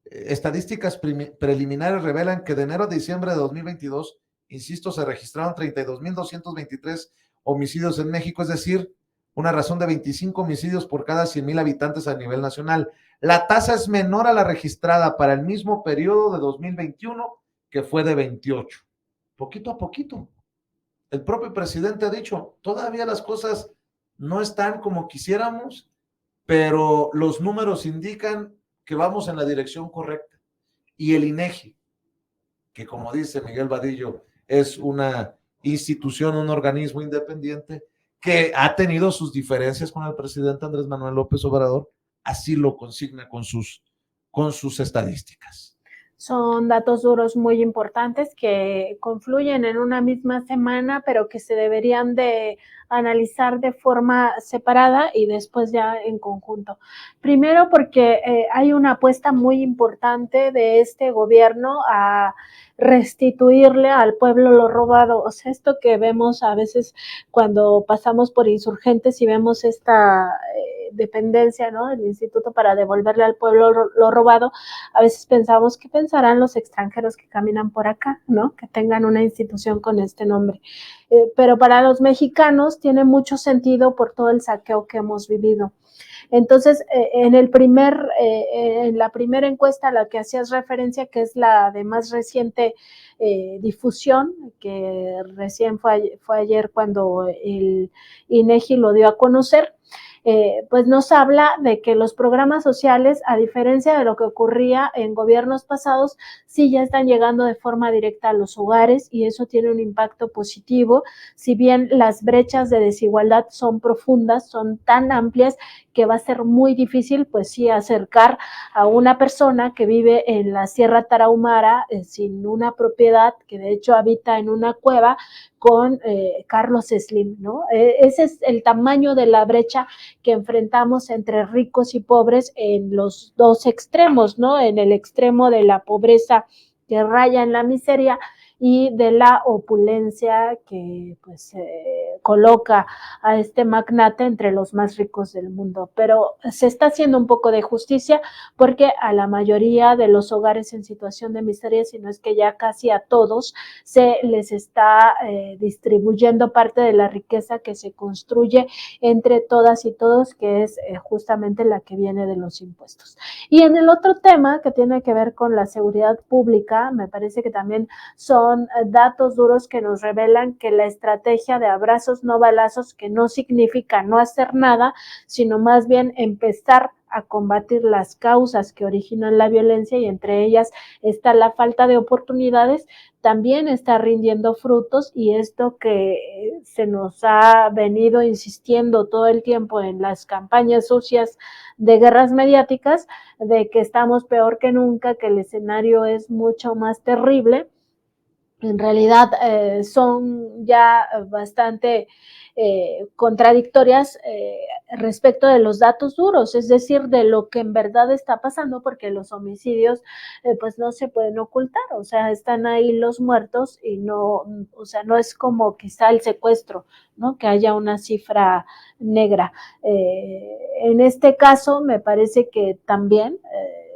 estadísticas preliminares revelan que de enero a diciembre de 2022, insisto, se registraron 32,223 homicidios en México, es decir, una razón de 25 homicidios por cada 100,000 habitantes a nivel nacional. La tasa es menor a la registrada para el mismo periodo de 2021, que fue de 28. Poquito a poquito. El propio presidente ha dicho, todavía las cosas no están como quisiéramos, pero los números indican que vamos en la dirección correcta. Y el INEGI, que como dice Miguel Vadillo, es una institución, un organismo independiente que ha tenido sus diferencias con el presidente Andrés Manuel López Obrador, así lo consigna con sus estadísticas. Son datos duros muy importantes que confluyen en una misma semana, pero que se deberían de analizar de forma separada y después ya en conjunto. Primero porque hay una apuesta muy importante de este gobierno a restituirle al pueblo lo robado. O sea, esto que vemos a veces cuando pasamos por Insurgentes y vemos esta dependencia, ¿no? El Instituto para devolverle al pueblo lo robado, a veces pensamos, ¿qué pensarán los extranjeros que caminan por acá, ¿no? Que tengan una institución con este nombre. Pero para los mexicanos tiene mucho sentido por todo el saqueo que hemos vivido. Entonces, en la primera encuesta a la que hacías referencia, que es la de más reciente difusión, que recién fue ayer cuando el INEGI lo dio a conocer, pues nos habla de que los programas sociales, a diferencia de lo que ocurría en gobiernos pasados, sí ya están llegando de forma directa a los hogares y eso tiene un impacto positivo. Si bien las brechas de desigualdad son profundas, son tan amplias que va a ser muy difícil, pues sí, acercar a una persona que vive en la Sierra Tarahumara sin una propiedad, que de hecho habita en una cueva, con Carlos Slim, ¿no? Ese es el tamaño de la brecha que enfrentamos entre ricos y pobres en los dos extremos, ¿no? En el extremo de la pobreza que raya en la miseria y de la opulencia que pues coloca a este magnate entre los más ricos del mundo. Pero se está haciendo un poco de justicia porque a la mayoría de los hogares en situación de miseria, si no es que ya casi a todos, se les está distribuyendo parte de la riqueza que se construye entre todas y todos, que es justamente la que viene de los impuestos. Y en el otro tema que tiene que ver con la seguridad pública, me parece que también son datos duros que nos revelan que la estrategia de abrazos no balazos, que no significa no hacer nada, sino más bien empezar a combatir las causas que originan la violencia y entre ellas está la falta de oportunidades, también está rindiendo frutos y esto que se nos ha venido insistiendo todo el tiempo en las campañas sucias de guerras mediáticas, de que estamos peor que nunca, que el escenario es mucho más terrible. En realidad son ya bastante contradictorias respecto de los datos duros, es decir, de lo que en verdad está pasando, porque los homicidios pues no se pueden ocultar, o sea, están ahí los muertos y no, o sea, no es como quizá el secuestro, ¿no? Que haya una cifra negra. En este caso, me parece que también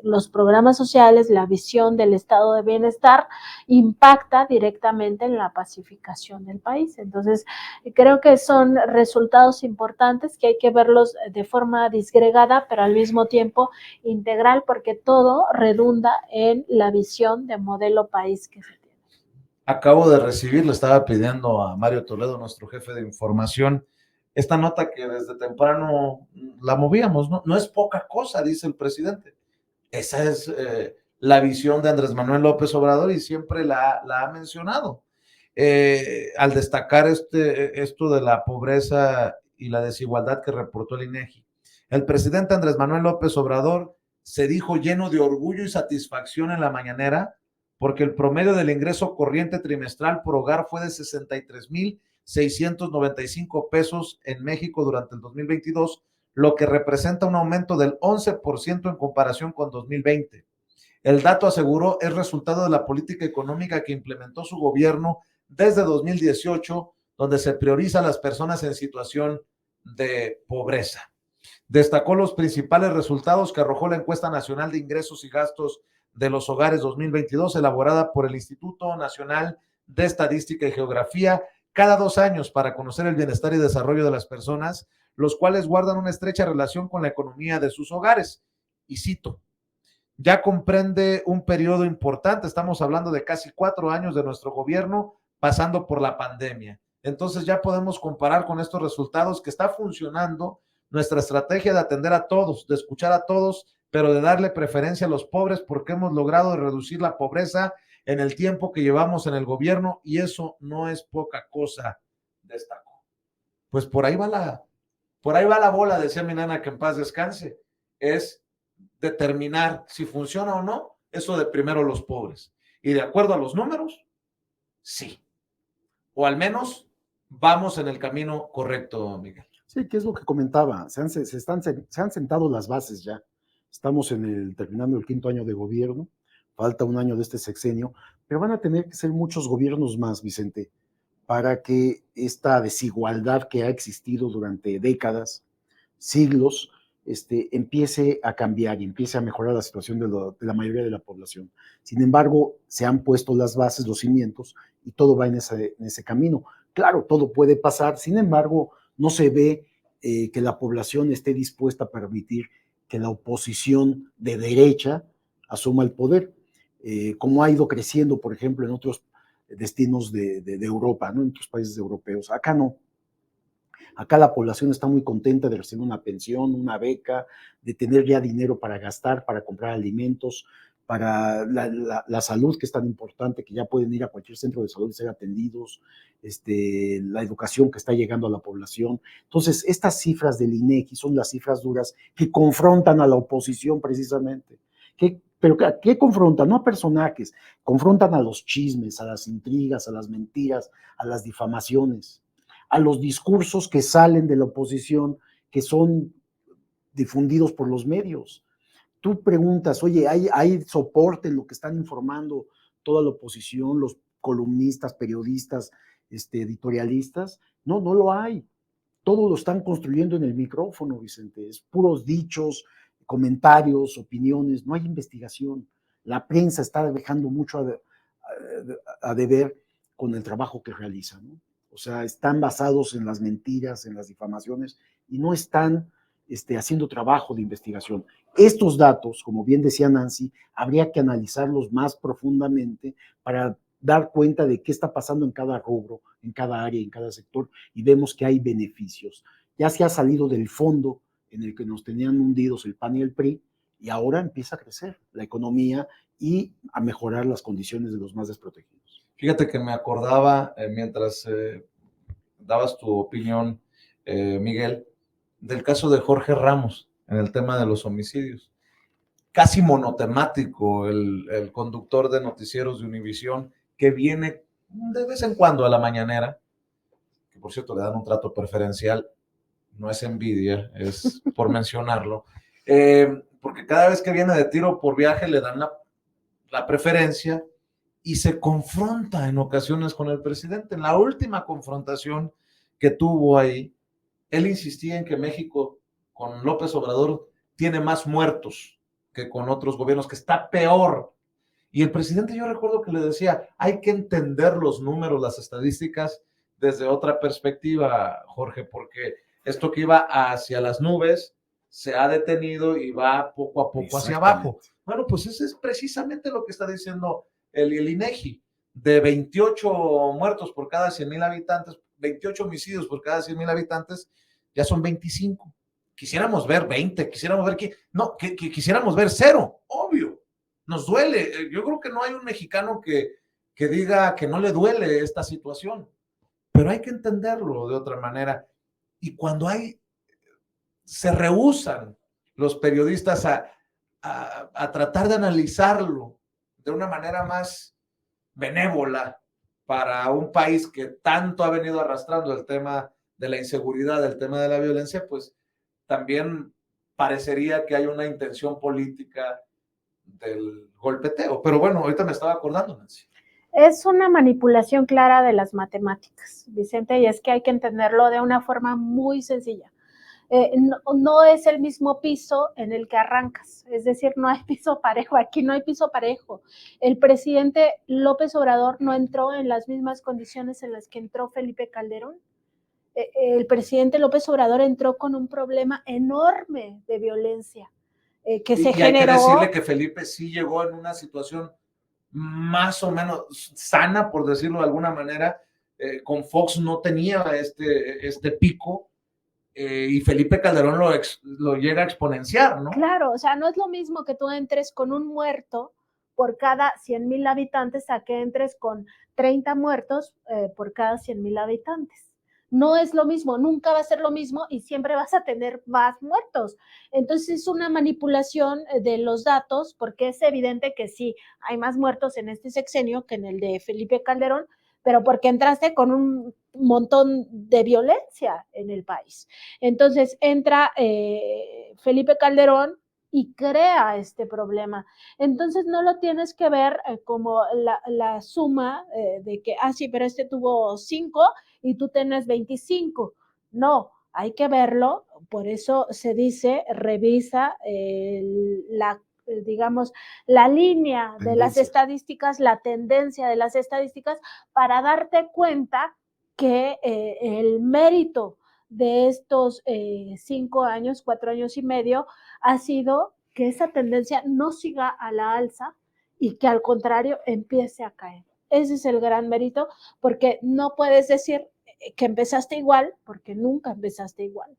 los programas sociales, la visión del estado de bienestar impacta directamente en la pacificación del país. Entonces, creo que son resultados importantes que hay que verlos de forma disgregada, pero al mismo tiempo integral, porque todo redunda en la visión de modelo país que se tiene. Acabo de recibir, le estaba pidiendo a Mario Toledo, nuestro jefe de información, esta nota que desde temprano la movíamos, ¿no? No es poca cosa, dice el presidente. Esa es la visión de Andrés Manuel López Obrador y siempre la ha mencionado. Al destacar esto de la pobreza y la desigualdad que reportó el INEGI, el presidente Andrés Manuel López Obrador se dijo lleno de orgullo y satisfacción en la mañanera porque el promedio del ingreso corriente trimestral por hogar fue de 63,695 pesos en México durante el 2022, lo que representa un aumento del 11% en comparación con 2020. El dato, aseguró, es resultado de la política económica que implementó su gobierno desde 2018, donde se prioriza a las personas en situación de pobreza. Destacó los principales resultados que arrojó la encuesta nacional de ingresos y gastos de los hogares 2022, elaborada por el Instituto Nacional de Estadística y Geografía cada 2 años para conocer el bienestar y desarrollo de las personas, los cuales guardan una estrecha relación con la economía de sus hogares. Y cito, ya comprende un periodo importante, estamos hablando de casi 4 años de nuestro gobierno, pasando por la pandemia. Entonces ya podemos comparar con estos resultados que está funcionando nuestra estrategia de atender a todos, de escuchar a todos, pero de darle preferencia a los pobres porque hemos logrado reducir la pobreza en el tiempo que llevamos en el gobierno y eso no es poca cosa, destacó. Pues por ahí va la bola, decía mi nana, que en paz descanse, es determinar si funciona o no eso de primero los pobres. Y de acuerdo a los números, sí. O al menos vamos en el camino correcto, Miguel. Sí, que es lo que comentaba, se han sentado las bases ya. Estamos terminando el 5º año de gobierno, falta un año de este sexenio, pero van a tener que ser muchos gobiernos más, Vicente, para que esta desigualdad que ha existido durante décadas, siglos, empiece a cambiar y empiece a mejorar la situación de la mayoría de la población. Sin embargo, se han puesto las bases, los cimientos, y todo va en ese camino. Claro, todo puede pasar, sin embargo, no se ve que la población esté dispuesta a permitir que la oposición de derecha asuma el poder, como ha ido creciendo, por ejemplo, en otros destinos de Europa, ¿no? En otros países europeos. Acá no. Acá la población está muy contenta de recibir una pensión, una beca, de tener ya dinero para gastar, para comprar alimentos, para la salud, que es tan importante, que ya pueden ir a cualquier centro de salud y ser atendidos, la educación que está llegando a la población. Entonces, estas cifras del INEGI son las cifras duras que confrontan a la oposición precisamente. Pero ¿qué confrontan? No a personajes, confrontan a los chismes, a las intrigas, a las mentiras, a las difamaciones, a los discursos que salen de la oposición, que son difundidos por los medios. Tú preguntas, oye, ¿hay soporte en lo que están informando toda la oposición, los columnistas, periodistas, editorialistas? No, no lo hay. Todo lo están construyendo en el micrófono, Vicente. Es puros dichos, comentarios, opiniones, no hay investigación. La prensa está dejando mucho a deber con el trabajo que realiza, ¿no? O sea, están basados en las mentiras, en las difamaciones, y no están haciendo trabajo de investigación. Estos datos, como bien decía Nancy, habría que analizarlos más profundamente para dar cuenta de qué está pasando en cada rubro, en cada área, en cada sector, y vemos que hay beneficios. Ya se ha salido del fondo en el que nos tenían hundidos el PAN y el PRI, y ahora empieza a crecer la economía y a mejorar las condiciones de los más desprotegidos. Fíjate que me acordaba, mientras dabas tu opinión, Miguel, del caso de Jorge Ramos en el tema de los homicidios. Casi monotemático el conductor de noticieros de Univisión, que viene de vez en cuando a la mañanera, que por cierto le dan un trato preferencial, no es envidia, es por mencionarlo, porque cada vez que viene de tiro por viaje le dan la preferencia y se confronta en ocasiones con el presidente. En la última confrontación que tuvo ahí, él insistía en que México con López Obrador tiene más muertos que con otros gobiernos, que está peor. Y el presidente, yo recuerdo que le decía, hay que entender los números, las estadísticas desde otra perspectiva, Jorge, porque esto que iba hacia las nubes se ha detenido y va poco a poco hacia abajo. Bueno, pues eso es precisamente lo que está diciendo el INEGI. De 28 muertos por cada 100,000 habitantes, 28 homicidios por cada 100,000 habitantes, ya son 25. Quisiéramos ver 20, quisiéramos ver que quisiéramos ver 0, obvio. Nos duele. Yo creo que no hay un mexicano que diga que no le duele esta situación, pero hay que entenderlo de otra manera. Y cuando se rehúsan los periodistas a tratar de analizarlo de una manera más benévola para un país que tanto ha venido arrastrando el tema de la inseguridad, el tema de la violencia, pues también parecería que hay una intención política del golpeteo. Pero bueno, ahorita me estaba acordando, Nancy. Es una manipulación clara de las matemáticas, Vicente, y es que hay que entenderlo de una forma muy sencilla. No es el mismo piso en el que arrancas, es decir, no hay piso parejo, aquí no hay piso parejo. El presidente López Obrador no entró en las mismas condiciones en las que entró Felipe Calderón. El presidente López Obrador entró con un problema enorme de violencia que se generó. Hay que decirle que Felipe sí llegó en una situación más o menos sana, por decirlo de alguna manera. Con Fox no tenía este pico, y Felipe Calderón lo llega a exponenciar, ¿no? Claro, o sea, no es lo mismo que tú entres con un muerto por cada 100,000 habitantes a que entres con 30 muertos por cada 100,000 habitantes. No es lo mismo, nunca va a ser lo mismo y siempre vas a tener más muertos. Entonces es una manipulación de los datos, porque es evidente que sí, hay más muertos en este sexenio que en el de Felipe Calderón, pero porque entraste con un montón de violencia en el país. Entonces entra Felipe Calderón y crea este problema. Entonces no lo tienes que ver como la suma de que, sí, pero este tuvo 5 y tú tienes 25. No, hay que verlo, por eso se dice, revisa digamos, la línea de las estadísticas, la tendencia de las estadísticas, para darte cuenta que el mérito de estos 5 años, 4 años y medio, ha sido que esa tendencia no siga a la alza y que al contrario empiece a caer. Ese es el gran mérito, porque no puedes decir, que empezaste igual, porque nunca empezaste igual.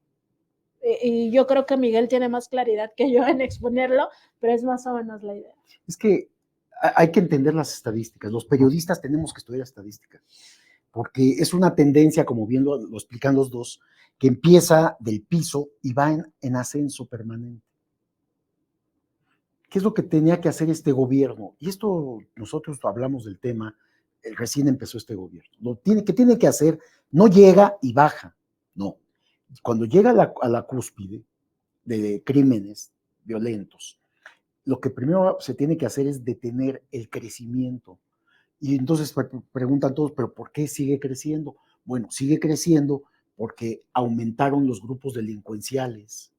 Y yo creo que Miguel tiene más claridad que yo en exponerlo, pero es más o menos la idea. Es que hay que entender las estadísticas. Los periodistas tenemos que estudiar estadísticas, porque es una tendencia, como bien lo explican los dos, que empieza del piso y va en ascenso permanente. ¿Qué es lo que tenía que hacer este gobierno? Y esto nosotros hablamos del tema, recién empezó este gobierno. ¿Qué tiene que hacer? No llega y baja, no. Cuando llega a la cúspide de crímenes violentos, lo que primero se tiene que hacer es detener el crecimiento. Y entonces preguntan todos, ¿pero por qué sigue creciendo? Bueno, sigue creciendo porque aumentaron los grupos delincuenciales,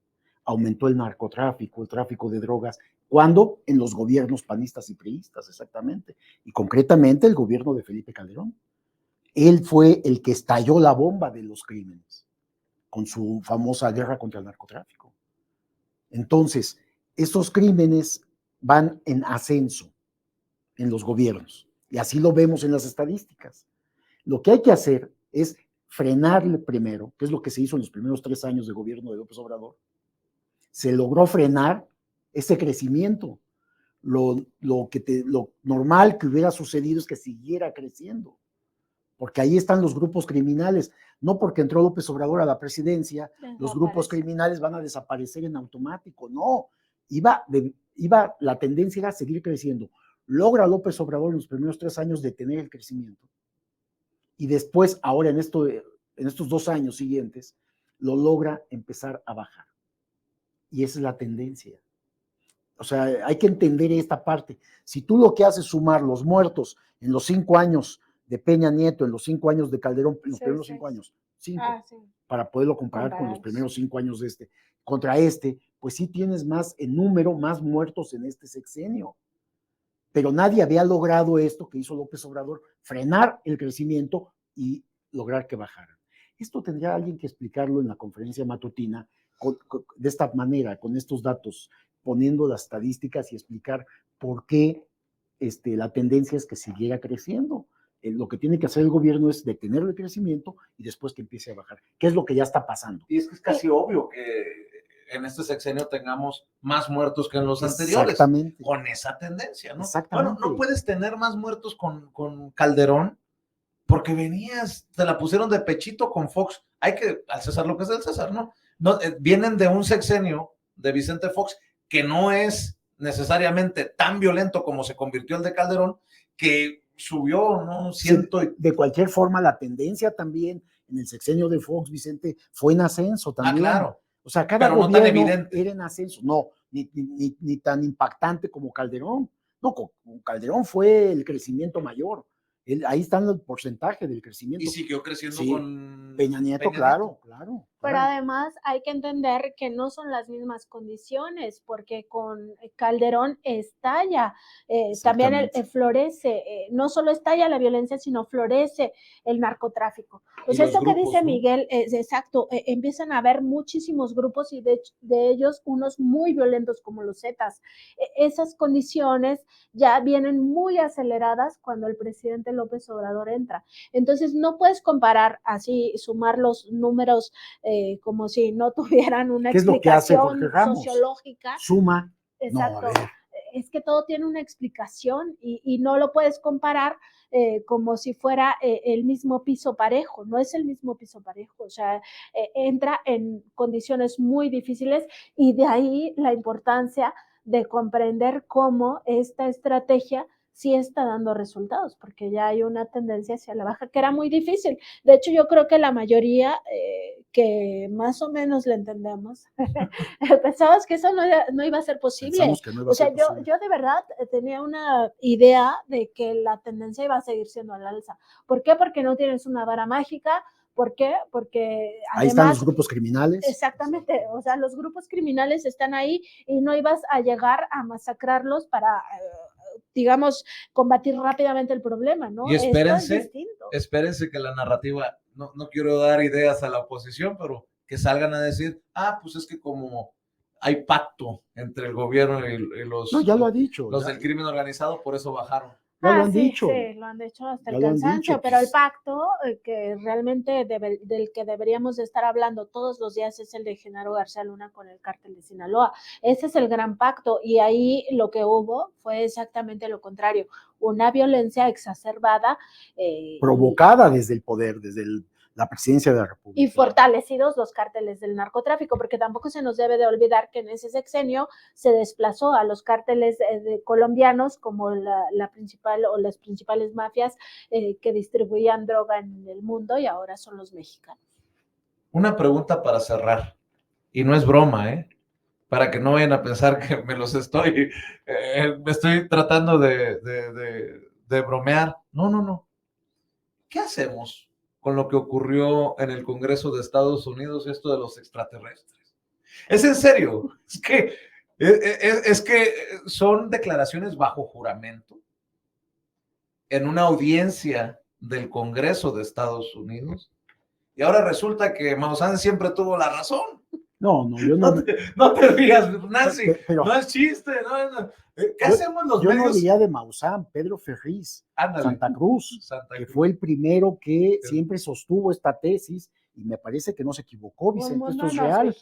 aumentó el narcotráfico, el tráfico de drogas. ¿Cuándo? En los gobiernos panistas y priistas, exactamente. Y concretamente el gobierno de Felipe Calderón. Él fue el que estalló la bomba de los crímenes con su famosa guerra contra el narcotráfico. Entonces, estos crímenes van en ascenso en los gobiernos. Y así lo vemos en las estadísticas. Lo que hay que hacer es frenarle primero, que es lo que se hizo en los primeros 3 años de gobierno de López Obrador. Se logró frenar ese crecimiento. Lo normal que hubiera sucedido es que siguiera creciendo, porque ahí están los grupos criminales. No porque entró López Obrador a la presidencia, los grupos criminales van a desaparecer en automático. No, la tendencia era seguir creciendo. Logra López Obrador en los primeros 3 años detener el crecimiento. Y después, ahora en estos 2 años siguientes, lo logra empezar a bajar. Y esa es la tendencia. O sea, hay que entender esta parte. Si tú lo que haces es sumar los muertos en los 5 años de Peña Nieto, en los 5 años de Calderón, en los primeros 5 años, 5, para poderlo comparar con los primeros 5 años de contra pues sí tienes más en número, más muertos en este sexenio. Pero nadie había logrado esto que hizo López Obrador, frenar el crecimiento y lograr que bajaran. Esto tendría alguien que explicarlo en la conferencia matutina de esta manera, con estos datos, poniendo las estadísticas y explicar por qué la tendencia es que siguiera creciendo. Lo que tiene que hacer el gobierno es detener el crecimiento y después que empiece a bajar, que es lo que ya está pasando. Y es que es casi obvio que en este sexenio tengamos más muertos que en los anteriores. Exactamente. Con esa tendencia, ¿no? Exactamente. Bueno, no puedes tener más muertos con Calderón porque te la pusieron de pechito con Fox. Hay que al César lo que es del César, ¿no? Vienen de un sexenio de Vicente Fox que no es necesariamente tan violento como se convirtió el de Calderón, que subió, ¿no? De cualquier forma, la tendencia también en el sexenio de Fox, Vicente, fue en ascenso también. Claro. O sea, cada pero gobierno no tan evidente. era en ascenso. No, ni tan impactante como Calderón. No, con Calderón fue el crecimiento mayor. Ahí está el porcentaje del crecimiento. Y siguió creciendo con Peña Nieto, claro. Pero además hay que entender que no son las mismas condiciones, porque con Calderón estalla, también florece, no solo estalla la violencia, sino florece el narcotráfico. Pues esto grupos, que dice Miguel, es exacto, empiezan a haber muchísimos grupos y de ellos unos muy violentos como los Zetas. Esas condiciones ya vienen muy aceleradas cuando el presidente López Obrador entra. Entonces no puedes comparar así, sumar los números como si no tuvieran una explicación sociológica. Suma. Exacto. No, es que todo tiene una explicación y no lo puedes comparar como si fuera el mismo piso parejo. No es el mismo piso parejo. O sea, entra en condiciones muy difíciles y de ahí la importancia de comprender cómo esta estrategia sí está dando resultados, porque ya hay una tendencia hacia la baja que era muy difícil. De hecho, yo creo que la mayoría que más o menos le entendemos, pensamos que eso no iba a ser posible. O sea, yo de verdad tenía una idea de que la tendencia iba a seguir siendo al alza. ¿Por qué? Porque no tienes una vara mágica. ¿Por qué? Porque además, ahí están los grupos criminales. Exactamente, o sea, los grupos criminales están ahí y no ibas a llegar a masacrarlos para, digamos, combatir rápidamente el problema, ¿no? Y espérense que la narrativa, no quiero dar ideas a la oposición, pero que salgan a decir, pues es que como hay pacto entre el gobierno y los, no, ya lo ha dicho, los del crimen organizado, por eso bajaron. Ya lo han sí, dicho. sí, lo han dicho hasta Ya el lo han cansancio, dicho, pero el pues. pacto que realmente del que deberíamos de estar hablando todos los días es el de Genaro García Luna con el cártel de Sinaloa. Ese es el gran pacto y ahí lo que hubo fue exactamente lo contrario, una violencia exacerbada Provocada desde el poder, la presidencia de la República. y fortalecidos los cárteles del narcotráfico, porque tampoco se nos debe de olvidar que en ese sexenio se desplazó a los cárteles colombianos como la principal o las principales mafias que distribuían droga en el mundo y ahora son los mexicanos. Una pregunta para cerrar, y no es broma, ¿eh? Para que no vayan a pensar que me estoy tratando de bromear. No, no, no. ¿Qué hacemos con lo que ocurrió en el Congreso de Estados Unidos, esto de los extraterrestres? Es en serio, es que son declaraciones bajo juramento en una audiencia del Congreso de Estados Unidos y ahora resulta que Maussan siempre tuvo la razón. No, yo no. No te rías, Nancy, pero, no es chiste, no. ¿Qué hacemos los medios? Yo no diría de Maussan, Pedro Ferriz, Santa Cruz, que fue el primero que siempre sostuvo esta tesis y me parece que no se equivocó, Vicente, esto es real.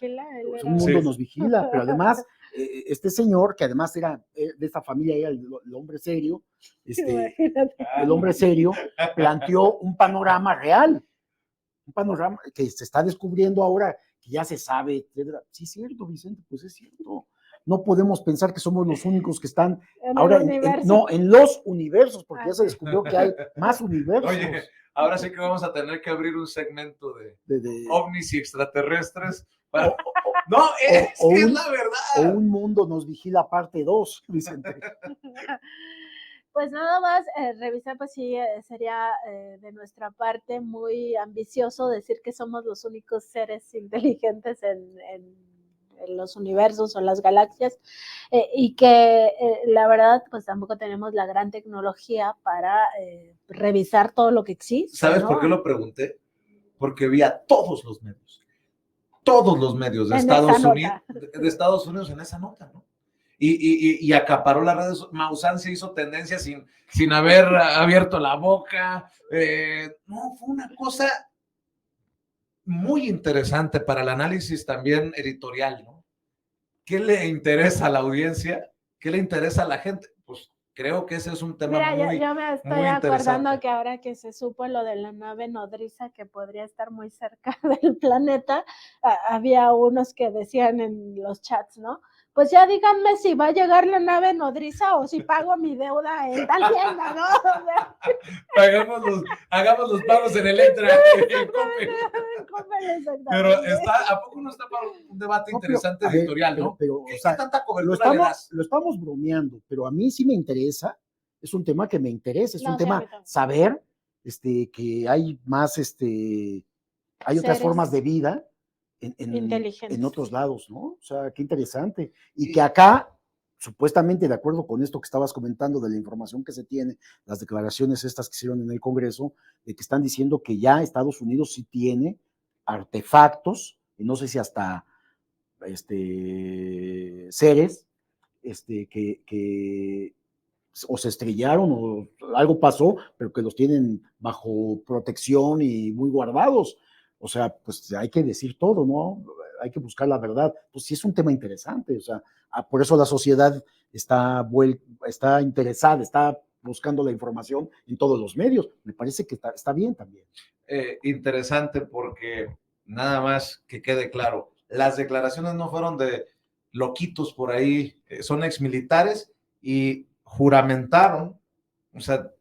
Un mundo nos vigila, pero además, este señor, que además era de esta familia, era el hombre serio, el hombre serio, planteó un panorama real, un panorama que se está descubriendo ahora, que ya se sabe, etcétera. Sí, es cierto, Vicente, pues es cierto. No podemos pensar que somos los únicos que están ahora en los universos, porque ya se descubrió que hay más universos. Oye, ahora sí que vamos a tener que abrir un segmento de ovnis y extraterrestres. No, es la verdad. O un mundo nos vigila parte 2, Vicente. Pues nada más, revisar, pues sí, sería de nuestra parte muy ambicioso decir que somos los únicos seres inteligentes en los universos o las galaxias y que la verdad, pues tampoco tenemos la gran tecnología para revisar todo lo que existe. ¿Sabes por qué lo pregunté? Porque vi a todos los medios de Estados Unidos en esa nota, ¿no? Y acaparó las redes. Maussan se hizo tendencia sin haber abierto la boca. No, fue una cosa muy interesante para el análisis también editorial, ¿no? ¿Qué le interesa a la audiencia? ¿Qué le interesa a la gente? Pues creo que ese es un tema muy yo me estoy acordando que ahora que se supo lo de la nave nodriza que podría estar muy cerca del planeta, había unos que decían en los chats, ¿no? Pues ya díganme si va a llegar la nave nodriza o si pago mi deuda en tal tienda, ¿no? Hagamos los pagos en Electra. Pero ¿a poco no está para un debate interesante editorial, no? Pero, ¿Qué tanta cobertura le das? Lo estamos bromeando, pero a mí sí me interesa, es un tema que me interesa, es un tema saber que hay más, hay otras formas de vida en otros lados, ¿no? O sea, qué interesante. Y que acá, supuestamente, de acuerdo con esto que estabas comentando de la información que se tiene, las declaraciones estas que hicieron en el Congreso, de que están diciendo que ya Estados Unidos sí tiene artefactos, y no sé si hasta seres, que o se estrellaron o algo pasó, pero que los tienen bajo protección y muy guardados. O sea, pues hay que decir todo, ¿no? Hay que buscar la verdad. Pues sí es un tema interesante, o sea, por eso la sociedad está interesada, está buscando la información en todos los medios. Me parece que está bien también. Interesante porque nada más que quede claro, las declaraciones no fueron de loquitos por ahí, son exmilitares y juramentaron, o sea,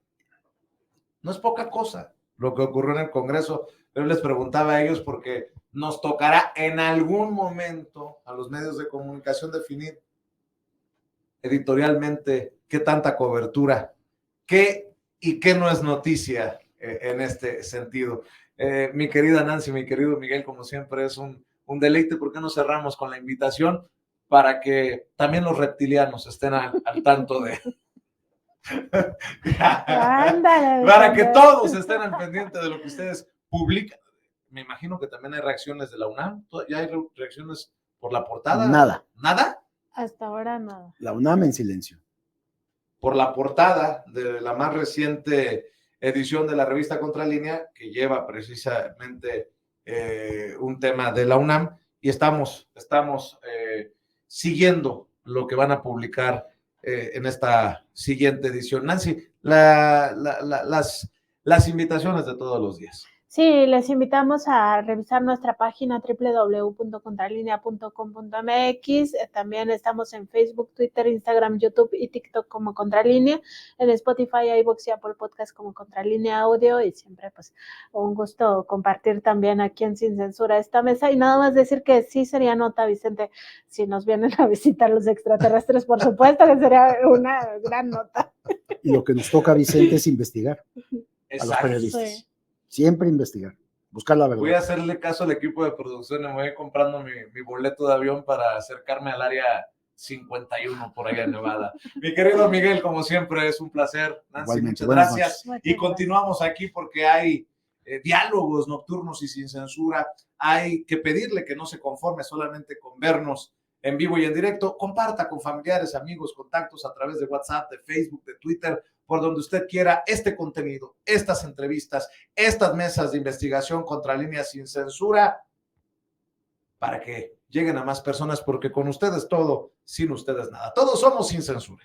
no es poca cosa lo que ocurrió en el Congreso. Pero les preguntaba a ellos porque nos tocará en algún momento a los medios de comunicación definir editorialmente qué tanta cobertura, qué y qué no es noticia en este sentido. Mi querida Nancy, mi querido Miguel, como siempre es un deleite. ¿Por qué no cerramos con la invitación para que también los reptilianos estén al tanto de... Ándale, para que todos estén al pendiente de lo que ustedes publican? Me imagino que también hay reacciones de la UNAM. ¿Ya hay reacciones por la portada? Nada. ¿Nada? Hasta ahora nada. La UNAM en silencio. por la portada de la más reciente edición de la revista Contralínea, que lleva precisamente un tema de la UNAM, y estamos siguiendo lo que van a publicar en esta siguiente edición. Nancy, las invitaciones de todos los días. Sí, les invitamos a revisar nuestra página www.contralinea.com.mx. También estamos en Facebook, Twitter, Instagram, YouTube y TikTok como Contralínea, en Spotify, iVoox y Apple Podcast como Contralínea Audio, y siempre pues un gusto compartir también aquí en Sin Censura esta mesa. Y nada más decir que sí sería nota, Vicente, si nos vienen a visitar los extraterrestres, por supuesto que sería una gran nota. Y lo que nos toca, Vicente, es investigar a los periodistas. Sí. Siempre investigar, buscar la verdad. Voy a hacerle caso al equipo de producción y me voy comprando mi boleto de avión para acercarme al área 51 por allá en Nevada. Mi querido Miguel, como siempre, es un placer. Nancy, Igualmente, muchas gracias. noches. Y continuamos aquí porque hay diálogos nocturnos y sin censura. Hay que pedirle que no se conforme solamente con vernos en vivo y en directo. Comparta con familiares, amigos, contactos a través de WhatsApp, de Facebook, de Twitter, por donde usted quiera este contenido, estas entrevistas, estas mesas de investigación Contralínea Sin Censura, para que lleguen a más personas, porque con ustedes todo, sin ustedes nada. Todos somos Sin Censura.